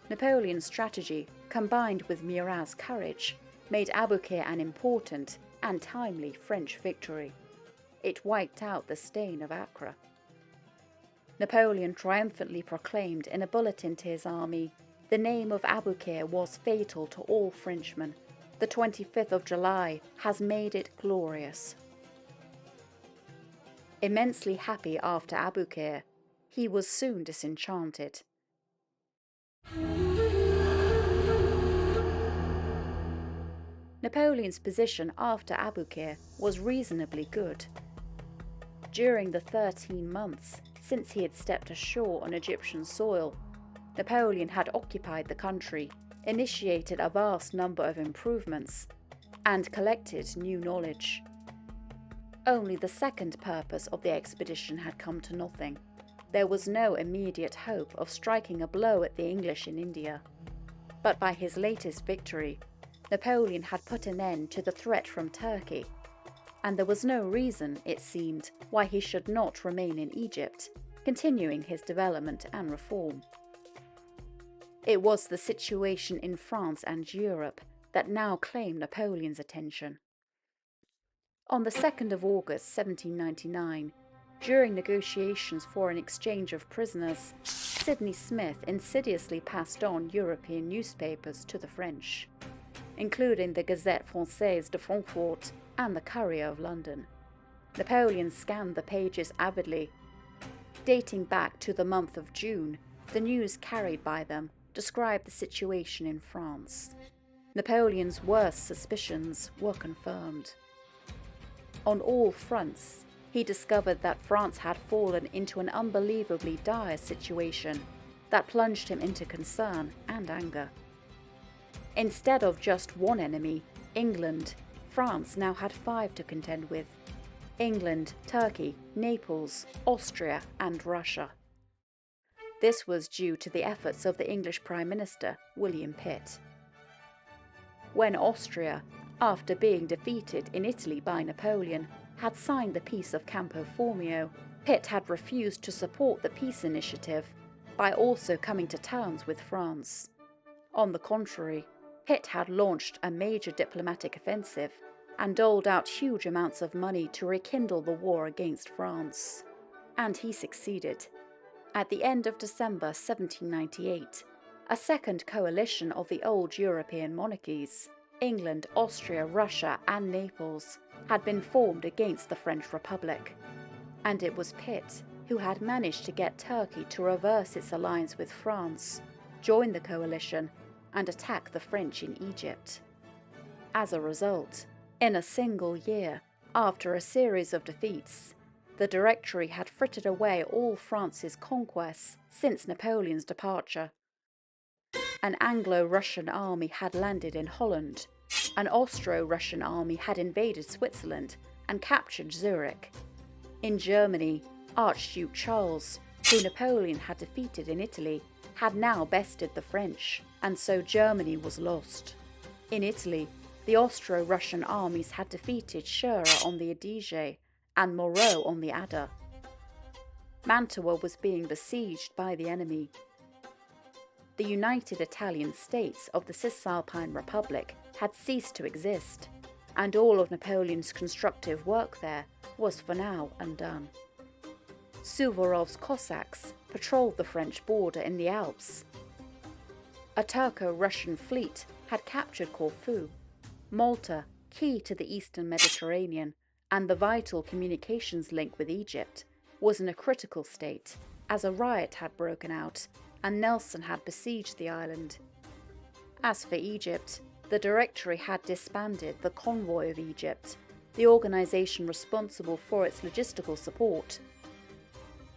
Napoleon's strategy, combined with Murat's courage, made Aboukir an important and timely French victory. It wiped out the stain of Acre. Napoleon triumphantly proclaimed in a bulletin to his army, "The name of Aboukir was fatal to all Frenchmen. The 25th of July has made it glorious." Immensely happy after Aboukir, he was soon disenchanted. Napoleon's position after Aboukir was reasonably good. During the 13 months since he had stepped ashore on Egyptian soil, Napoleon had occupied the country, initiated a vast number of improvements, and collected new knowledge. Only the second purpose of the expedition had come to nothing. There was no immediate hope of striking a blow at the English in India. But by his latest victory, Napoleon had put an end to the threat from Turkey, and there was no reason, it seemed, why he should not remain in Egypt, continuing his development and reform. It was the situation in France and Europe that now claimed Napoleon's attention. On the 2nd of August 1799, during negotiations for an exchange of prisoners, Sidney Smith insidiously passed on European newspapers to the French, including the Gazette Française de Francfort and the Courier of London. Napoleon scanned the pages avidly. Dating back to the month of June, the news carried by them described the situation in France. Napoleon's worst suspicions were confirmed. On all fronts, he discovered that France had fallen into an unbelievably dire situation that plunged him into concern and anger. Instead of just one enemy, England, France now had 5 to contend with: England, Turkey, Naples, Austria, and Russia. This was due to the efforts of the English Prime Minister, William Pitt. When Austria, after being defeated in Italy by Napoleon, had signed the Peace of Campo Formio, Pitt had refused to support the peace initiative by also coming to terms with France. On the contrary, Pitt had launched a major diplomatic offensive and doled out huge amounts of money to rekindle the war against France. And he succeeded. At the end of December 1798, a second coalition of the old European monarchies, England, Austria, Russia, and Naples, had been formed against the French Republic. And it was Pitt who had managed to get Turkey to reverse its alliance with France, join the coalition, and attack the French in Egypt. As a result, in a single year, after a series of defeats, the Directory had frittered away all France's conquests since Napoleon's departure. An Anglo-Russian army had landed in Holland, an Austro-Russian army had invaded Switzerland and captured Zurich. In Germany, Archduke Charles, who Napoleon had defeated in Italy, had now bested the French, and so Germany was lost. In Italy, the Austro-Russian armies had defeated Scherer on the Adige and Moreau on the Adda. Mantua was being besieged by the enemy. The United Italian States of the Cisalpine Republic had ceased to exist, and all of Napoleon's constructive work there was for now undone. Suvorov's Cossacks patrolled the French border in the Alps. A Turco-Russian fleet had captured Corfu, Malta, key to the eastern Mediterranean, and the vital communications link with Egypt, was in a critical state, as a riot had broken out and Nelson had besieged the island. As for Egypt, the Directory had disbanded the Convoy of Egypt, the organisation responsible for its logistical support.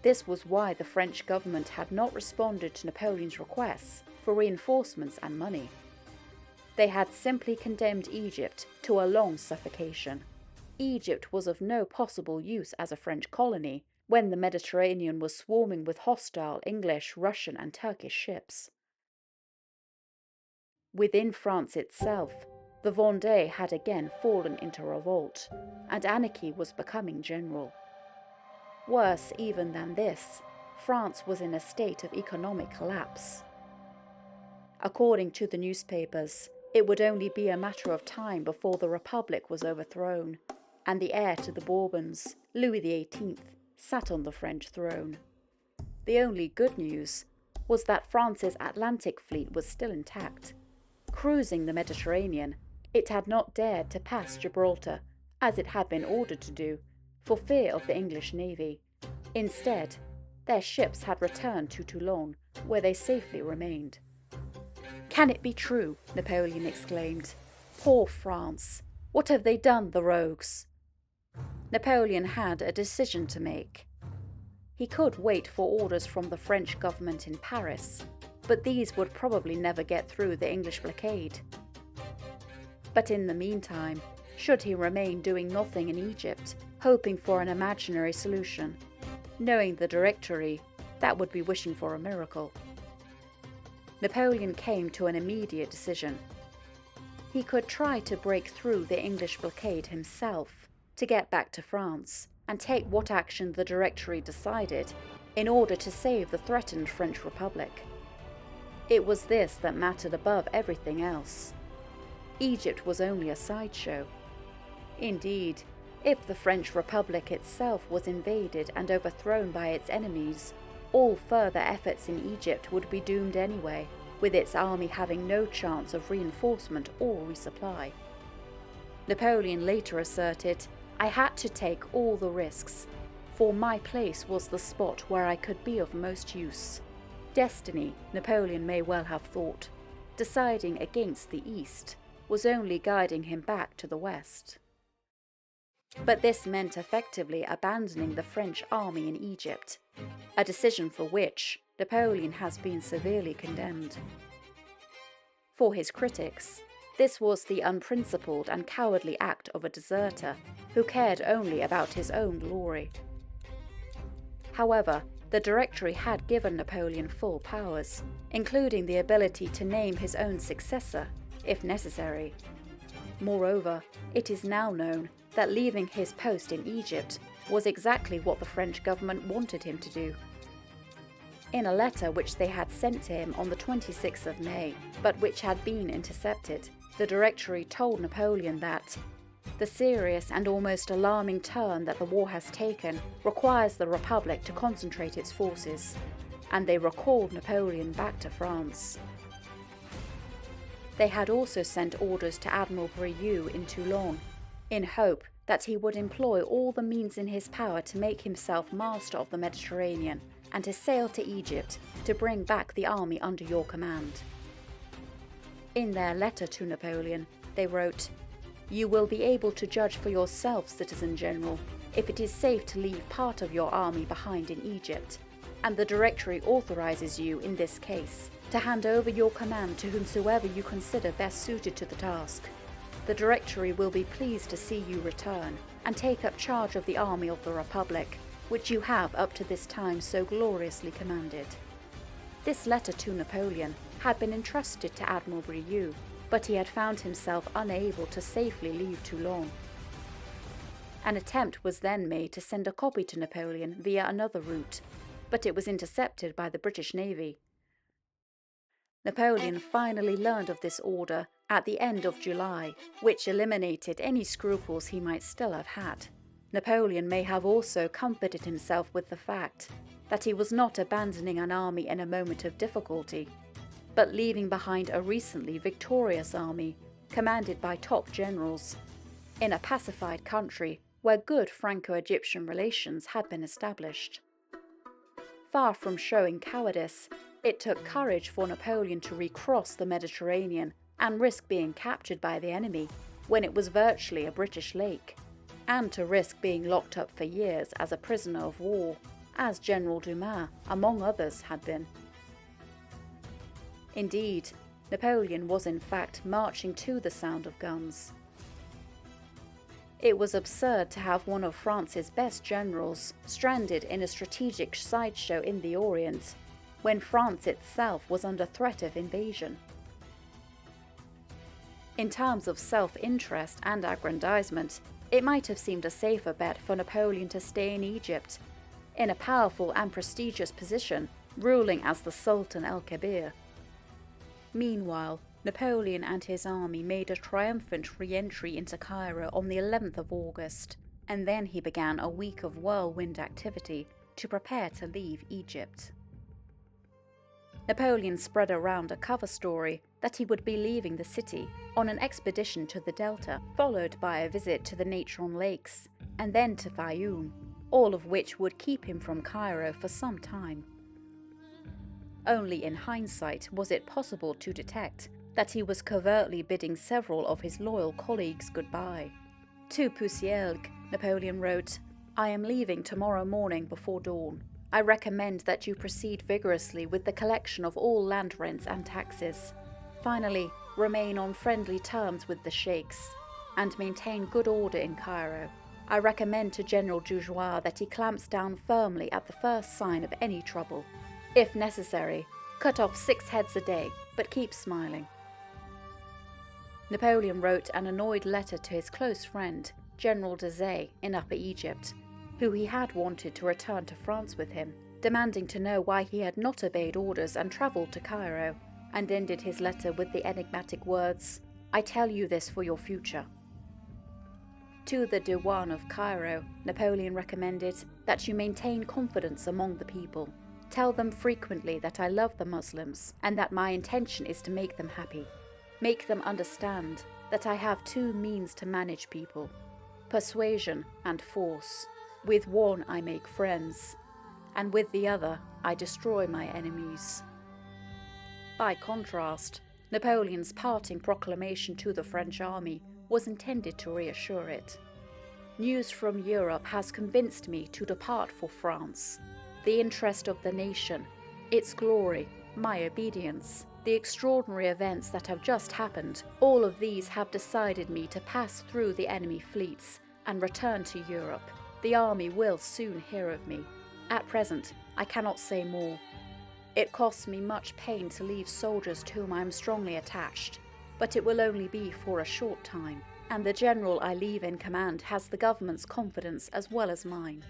This was why the French government had not responded to Napoleon's requests for reinforcements and money. They had simply condemned Egypt to a long suffocation. Egypt was of no possible use as a French colony when the Mediterranean was swarming with hostile English, Russian, and Turkish ships. Within France itself, the Vendée had again fallen into revolt, and anarchy was becoming general. Worse even than this, France was in a state of economic collapse. According to the newspapers, it would only be a matter of time before the Republic was overthrown, and the heir to the Bourbons, Louis XVIII, sat on the French throne. The only good news was that France's Atlantic fleet was still intact. Cruising the Mediterranean, it had not dared to pass Gibraltar, as it had been ordered to do, for fear of the English navy. Instead, their ships had returned to Toulon, where they safely remained. "Can it be true?" Napoleon exclaimed. "Poor France! What have they done, the rogues?" Napoleon had a decision to make. He could wait for orders from the French government in Paris, but these would probably never get through the English blockade. But in the meantime, should he remain doing nothing in Egypt, hoping for an imaginary solution? Knowing the Directory, that would be wishing for a miracle. Napoleon came to an immediate decision. He could try to break through the English blockade himself, to get back to France, and take what action the Directory decided in order to save the threatened French Republic. It was this that mattered above everything else. Egypt was only a sideshow. Indeed, if the French Republic itself was invaded and overthrown by its enemies, all further efforts in Egypt would be doomed anyway, with its army having no chance of reinforcement or resupply. Napoleon later asserted, "I had to take all the risks, for my place was the spot where I could be of most use." Destiny, Napoleon may well have thought, deciding against the East, was only guiding him back to the West. But this meant effectively abandoning the French army in Egypt, a decision for which Napoleon has been severely condemned. For his critics, this was the unprincipled and cowardly act of a deserter who cared only about his own glory. However, the Directory had given Napoleon full powers, including the ability to name his own successor, if necessary. Moreover, it is now known that leaving his post in Egypt was exactly what the French government wanted him to do. In a letter which they had sent to him on the 26th of May, but which had been intercepted, the Directory told Napoleon that the serious and almost alarming turn that the war has taken requires the Republic to concentrate its forces, and they recalled Napoleon back to France. They had also sent orders to Admiral Brieux in Toulon, in hope that he would employ all the means in his power to make himself master of the Mediterranean and to sail to Egypt to bring back the army under your command. In their letter to Napoleon, they wrote, "You will be able to judge for yourself, Citizen General, if it is safe to leave part of your army behind in Egypt, and the Directory authorizes you, in this case, to hand over your command to whomsoever you consider best suited to the task. The Directory will be pleased to see you return and take up charge of the army of the Republic, which you have up to this time so gloriously commanded." This letter to Napoleon had been entrusted to Admiral Brieux, but he had found himself unable to safely leave Toulon. An attempt was then made to send a copy to Napoleon via another route, but it was intercepted by the British Navy. Napoleon finally learned of this order at the end of July, which eliminated any scruples he might still have had. Napoleon may have also comforted himself with the fact that he was not abandoning an army in a moment of difficulty. but leaving behind a recently victorious army, commanded by top generals, in a pacified country where good Franco-Egyptian relations had been established. Far from showing cowardice, it took courage for Napoleon to recross the Mediterranean and risk being captured by the enemy when it was virtually a British lake, and to risk being locked up for years as a prisoner of war, as General Dumas, among others, had been. Indeed, Napoleon was in fact marching to the sound of guns. It was absurd to have one of France's best generals stranded in a strategic sideshow in the Orient, when France itself was under threat of invasion. In terms of self-interest and aggrandizement, it might have seemed a safer bet for Napoleon to stay in Egypt, in a powerful and prestigious position, ruling as the Sultan el-Kebir. Meanwhile, Napoleon and his army made a triumphant re-entry into Cairo on the 11th of August, and then he began a week of whirlwind activity to prepare to leave Egypt. Napoleon spread around a cover story that he would be leaving the city on an expedition to the Delta, followed by a visit to the Natron Lakes, and then to Fayoum, all of which would keep him from Cairo for some time. Only in hindsight was it possible to detect that he was covertly bidding several of his loyal colleagues goodbye. To Poussielgue, Napoleon wrote, "I am leaving tomorrow morning before dawn. I recommend that you proceed vigorously with the collection of all land rents and taxes. Finally, remain on friendly terms with the sheikhs, and maintain good order in Cairo. I recommend to General Dujois that he clamps down firmly at the first sign of any trouble. If necessary, cut off 6 heads a day, but keep smiling." Napoleon wrote an annoyed letter to his close friend, General Dezay, in Upper Egypt, who he had wanted to return to France with him, demanding to know why he had not obeyed orders and travelled to Cairo, and ended his letter with the enigmatic words, "I tell you this for your future." To the Diwan of Cairo, Napoleon recommended that you maintain confidence among the people. Tell them frequently that I love the Muslims and that my intention is to make them happy. Make them understand that I have 2 means to manage people: persuasion and force. With one I make friends, and with the other I destroy my enemies. By contrast, Napoleon's parting proclamation to the French army was intended to reassure it. News from Europe has convinced me to depart for France. The interest of the nation, its glory, my obedience, the extraordinary events that have just happened, all of these have decided me to pass through the enemy fleets and return to Europe. The army will soon hear of me. At present, I cannot say more. It costs me much pain to leave soldiers to whom I am strongly attached, but it will only be for a short time, and the general I leave in command has the government's confidence as well as mine.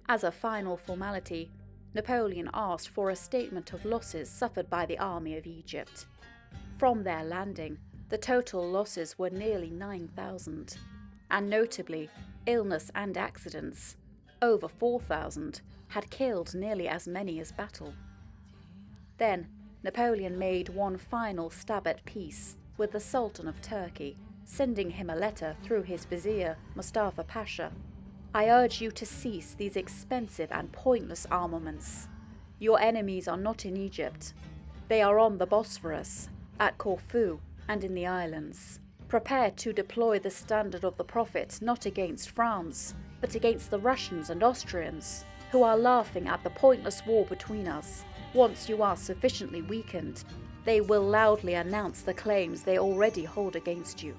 As a final formality, Napoleon asked for a statement of losses suffered by the army of Egypt. From their landing, the total losses were nearly 9,000, and notably, illness and accidents, over 4,000, had killed nearly as many as battle. Then, Napoleon made one final stab at peace with the Sultan of Turkey, sending him a letter through his vizier, Mustafa Pasha. "I urge you to cease these expensive and pointless armaments. Your enemies are not in Egypt. They are on the Bosphorus, at Corfu, and in the islands. Prepare to deploy the standard of the Prophet not against France, but against the Russians and Austrians, who are laughing at the pointless war between us. Once you are sufficiently weakened, they will loudly announce the claims they already hold against you."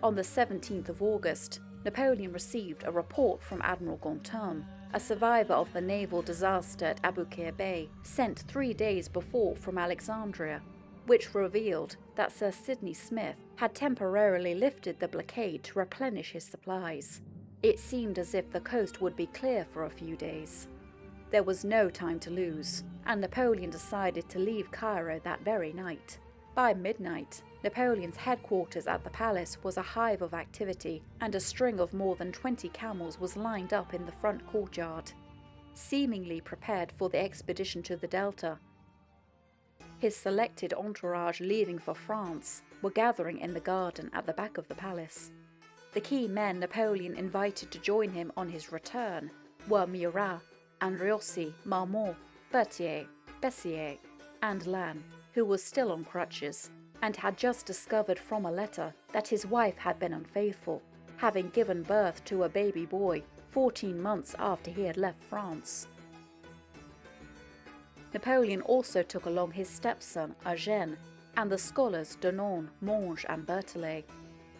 On the 17th of August, Napoleon received a report from Admiral Ganteaume, a survivor of the naval disaster at Aboukir Bay, sent 3 days before from Alexandria, which revealed that Sir Sidney Smith had temporarily lifted the blockade to replenish his supplies. It seemed as if the coast would be clear for a few days. There was no time to lose, and Napoleon decided to leave Cairo that very night. By midnight, Napoleon's headquarters at the palace was a hive of activity, and a string of more than 20 camels was lined up in the front courtyard. seemingly prepared for the expedition to the Delta. His selected entourage leaving for France were gathering in the garden at the back of the palace. The key men Napoleon invited to join him on his return were Murat, Andreossi, Marmont, Berthier, Bessier, and Lannes, who was still on crutches, and had just discovered from a letter that his wife had been unfaithful, having given birth to a baby boy 14 months after he had left France. Napoleon also took along his stepson, Eugène, and the scholars Denon, Monge, and Berthollet,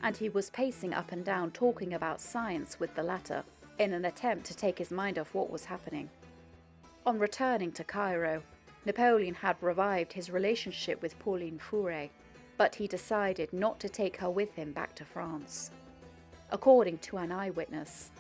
and he was pacing up and down talking about science with the latter, in an attempt to take his mind off what was happening. On returning to Cairo, Napoleon had revived his relationship with Pauline Fouret, but he decided not to take her with him back to France. According to an eyewitness,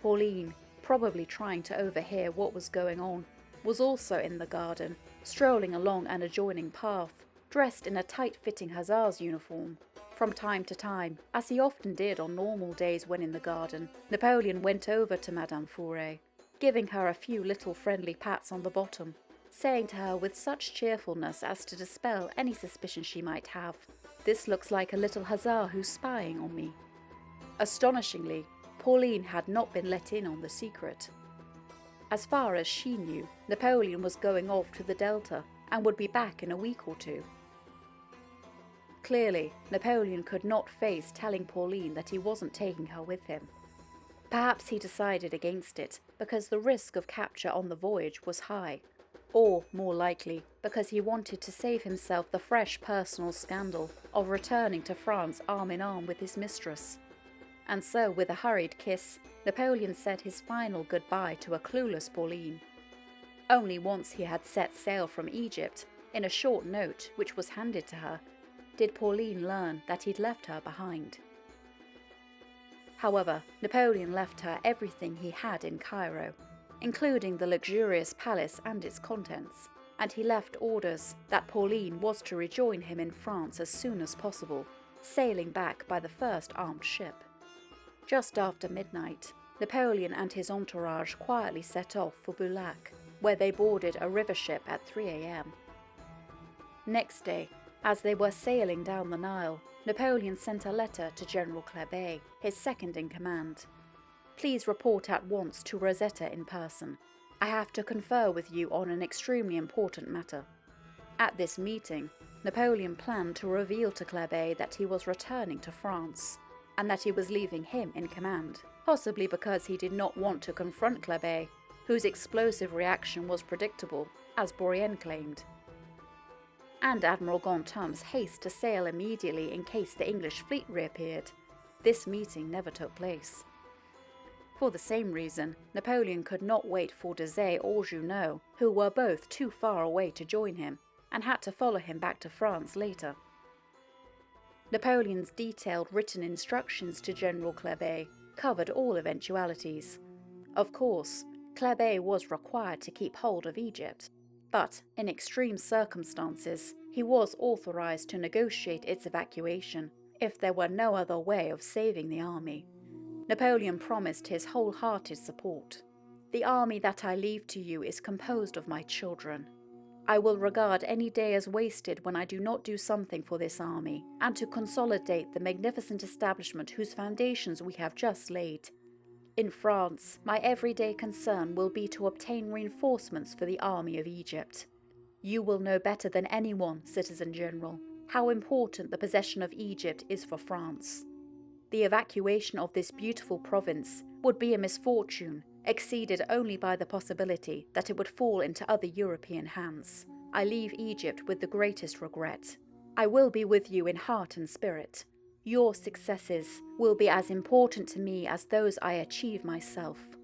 Pauline, probably trying to overhear what was going on, was also in the garden, strolling along an adjoining path, dressed in a tight-fitting hussar's uniform. From time to time, as he often did on normal days when in the garden, Napoleon went over to Madame Fouret, giving her a few little friendly pats on the bottom, saying to her with such cheerfulness as to dispel any suspicion she might have, "This looks like a little hussar who's spying on me." Astonishingly, Pauline had not been let in on the secret. As far as she knew, Napoleon was going off to the Delta and would be back in a week or two. Clearly, Napoleon could not face telling Pauline that he wasn't taking her with him. Perhaps he decided against it because the risk of capture on the voyage was high, or, more likely, because he wanted to save himself the fresh personal scandal of returning to France arm in arm with his mistress. And so, with a hurried kiss, Napoleon said his final goodbye to a clueless Pauline. Only once he had set sail from Egypt, in a short note which was handed to her, did Pauline learn that he'd left her behind. However, Napoleon left her everything he had in Cairo, including the luxurious palace and its contents, and he left orders that Pauline was to rejoin him in France as soon as possible, sailing back by the first armed ship. Just after midnight, Napoleon and his entourage quietly set off for Boulac, where they boarded a river ship at 3 a.m. Next day, as they were sailing down the Nile, Napoleon sent a letter to General Kléber, his second in command. "Please report at once to Rosetta in person. I have to confer with you on an extremely important matter." At this meeting, Napoleon planned to reveal to Kléber that he was returning to France, and that he was leaving him in command, possibly because he did not want to confront Kléber, whose explosive reaction was predictable, as Bourrienne claimed, and Admiral Ganteaume's haste to sail immediately in case the English fleet reappeared. This meeting never took place. For the same reason, Napoleon could not wait for Desaix or Junot, who were both too far away to join him, and had to follow him back to France later. Napoleon's detailed written instructions to General Kléber covered all eventualities. Of course, Kléber was required to keep hold of Egypt, but in extreme circumstances, he was authorized to negotiate its evacuation if there were no other way of saving the army. Napoleon promised his wholehearted support. "The army that I leave to you is composed of my children. I will regard any day as wasted when I do not do something for this army, and to consolidate the magnificent establishment whose foundations we have just laid. In France, my everyday concern will be to obtain reinforcements for the army of Egypt. You will know better than anyone, Citizen General, how important the possession of Egypt is for France. The evacuation of this beautiful province would be a misfortune, exceeded only by the possibility that it would fall into other European hands. I leave Egypt with the greatest regret. I will be with you in heart and spirit. Your successes will be as important to me as those I achieve myself."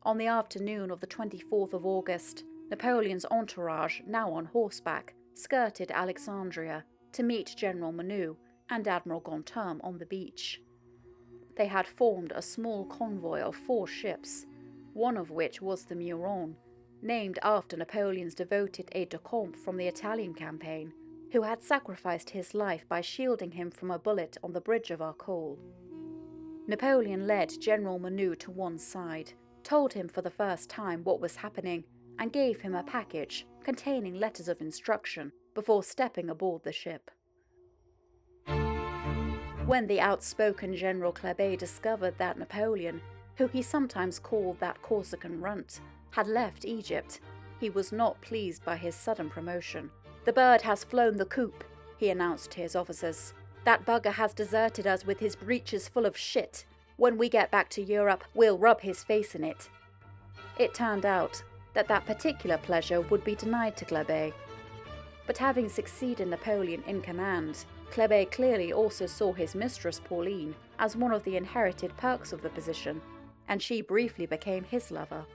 On the afternoon of the 24th of August, Napoleon's entourage, now on horseback, skirted Alexandria to meet General Menou and Admiral Ganteaume on the beach. They had formed a small convoy of 4 ships, one of which was the Muron, named after Napoleon's devoted aide-de-camp from the Italian campaign, who had sacrificed his life by shielding him from a bullet on the bridge of Acre. Napoleon led General Menou to one side, told him for the first time what was happening and gave him a package containing letters of instruction before stepping aboard the ship. When the outspoken General Kléber discovered that Napoleon, who he sometimes called that Corsican runt, had left Egypt, he was not pleased by his sudden promotion. "The bird has flown the coop," he announced to his officers. "That bugger has deserted us with his breeches full of shit. When we get back to Europe, we'll rub his face in it." It turned out that that particular pleasure would be denied to Kléber. But having succeeded Napoleon in command, Kléber clearly also saw his mistress Pauline as one of the inherited perks of the position, and she briefly became his lover.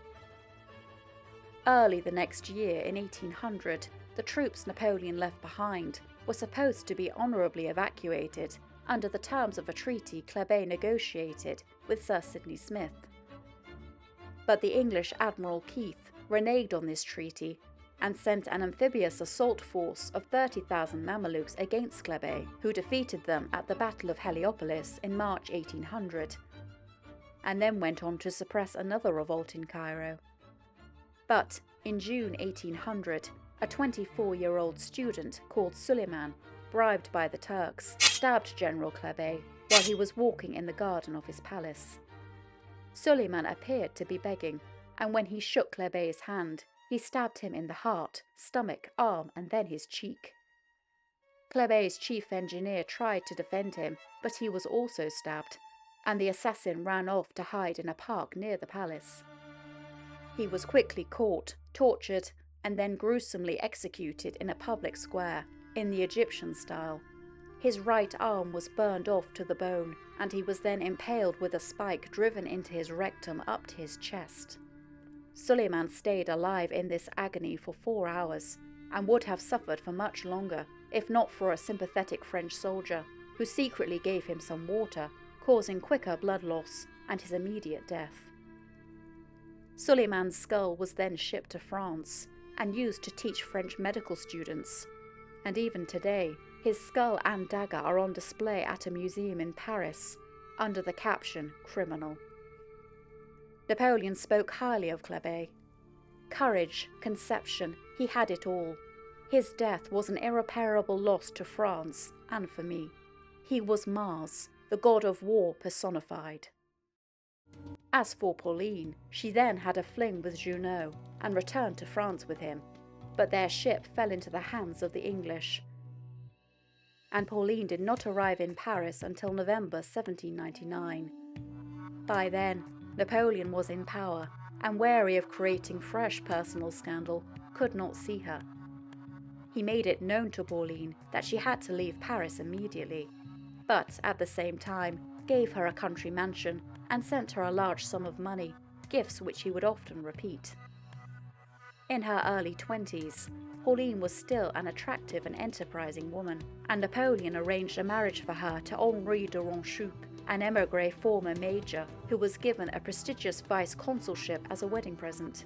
Early the next year, in 1800, the troops Napoleon left behind were supposed to be honourably evacuated under the terms of a treaty Kléber negotiated with Sir Sidney Smith. But the English Admiral Keith reneged on this treaty and sent an amphibious assault force of 30,000 Mamelukes against Kléber, who defeated them at the Battle of Heliopolis in March 1800, and then went on to suppress another revolt in Cairo. But in June 1800, a 24-year-old student called Suleiman, bribed by the Turks, stabbed General Kléber while he was walking in the garden of his palace. Suleiman appeared to be begging, and when he shook Kléber's hand, he stabbed him in the heart, stomach, arm, and then his cheek. Kléber's chief engineer tried to defend him, but he was also stabbed, and the assassin ran off to hide in a park near the palace. He was quickly caught, tortured, and then gruesomely executed in a public square, in the Egyptian style. His right arm was burned off to the bone, and he was then impaled with a spike driven into his rectum up to his chest. Suleiman stayed alive in this agony for 4 hours, and would have suffered for much longer, if not for a sympathetic French soldier, who secretly gave him some water, causing quicker blood loss and his immediate death. Suleiman's skull was then shipped to France, and used to teach French medical students, and even today, his skull and dagger are on display at a museum in Paris, under the caption "Criminal." Napoleon spoke highly of Kléber. Courage, conception, he had it all. His death was an irreparable loss to France, and for me. He was Mars, the god of war personified. As for Pauline, she then had a fling with Junot, and returned to France with him, but their ship fell into the hands of the English, and Pauline did not arrive in Paris until November 1799. By then, Napoleon was in power, and wary of creating fresh personal scandal, could not see her. He made it known to Pauline that she had to leave Paris immediately, but at the same time gave her a country mansion and sent her a large sum of money, gifts which he would often repeat. In her early 20s, Pauline was still an attractive and enterprising woman, and Napoleon arranged a marriage for her to Henri de Ronchoup, an émigré former major who was given a prestigious vice-consulship as a wedding present.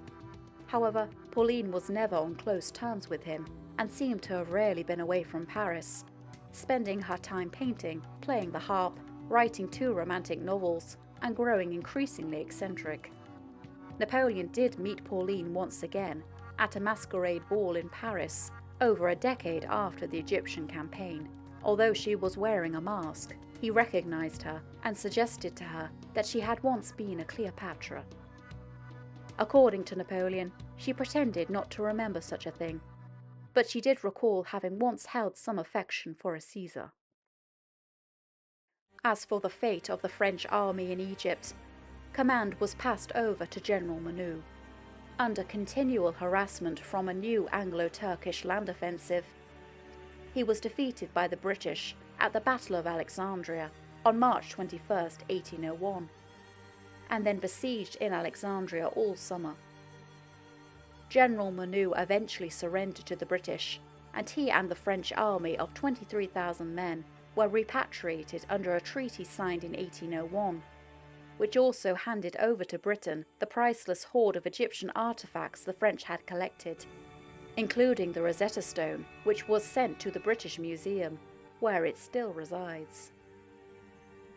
However, Pauline was never on close terms with him, and seemed to have rarely been away from Paris, spending her time painting, playing the harp, writing 2 romantic novels, and growing increasingly eccentric. Napoleon did meet Pauline once again, at a masquerade ball in Paris, over a decade after the Egyptian campaign. Although she was wearing a mask, he recognized her and suggested to her that she had once been a Cleopatra. According to Napoleon, she pretended not to remember such a thing, but she did recall having once held some affection for a Caesar. As for the fate of the French army in Egypt, command was passed over to General Menou. Under continual harassment from a new Anglo-Turkish land offensive, he was defeated by the British at the Battle of Alexandria on March 21, 1801, and then besieged in Alexandria all summer. General Menou eventually surrendered to the British, and he and the French army of 23,000 men were repatriated under a treaty signed in 1801, which also handed over to Britain the priceless hoard of Egyptian artifacts the French had collected, including the Rosetta Stone, which was sent to the British Museum, where it still resides.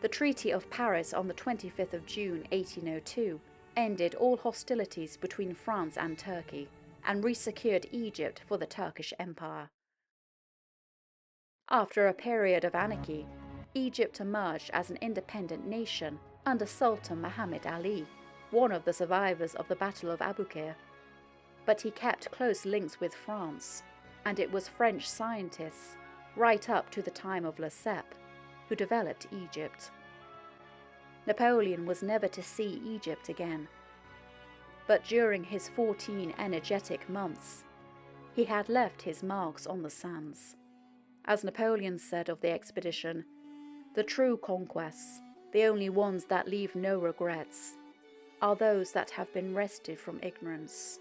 The Treaty of Paris on the 25th of June 1802 ended all hostilities between France and Turkey, and resecured Egypt for the Turkish Empire. After a period of anarchy, Egypt emerged as an independent nation under Sultan Muhammad Ali, one of the survivors of the Battle of Aboukir. But he kept close links with France, and it was French scientists, right up to the time of Lesseps, who developed Egypt. Napoleon was never to see Egypt again. But during his 14 energetic months, he had left his marks on the sands. As Napoleon said of the expedition, "The true conquests, the only ones that leave no regrets, are those that have been wrested from ignorance."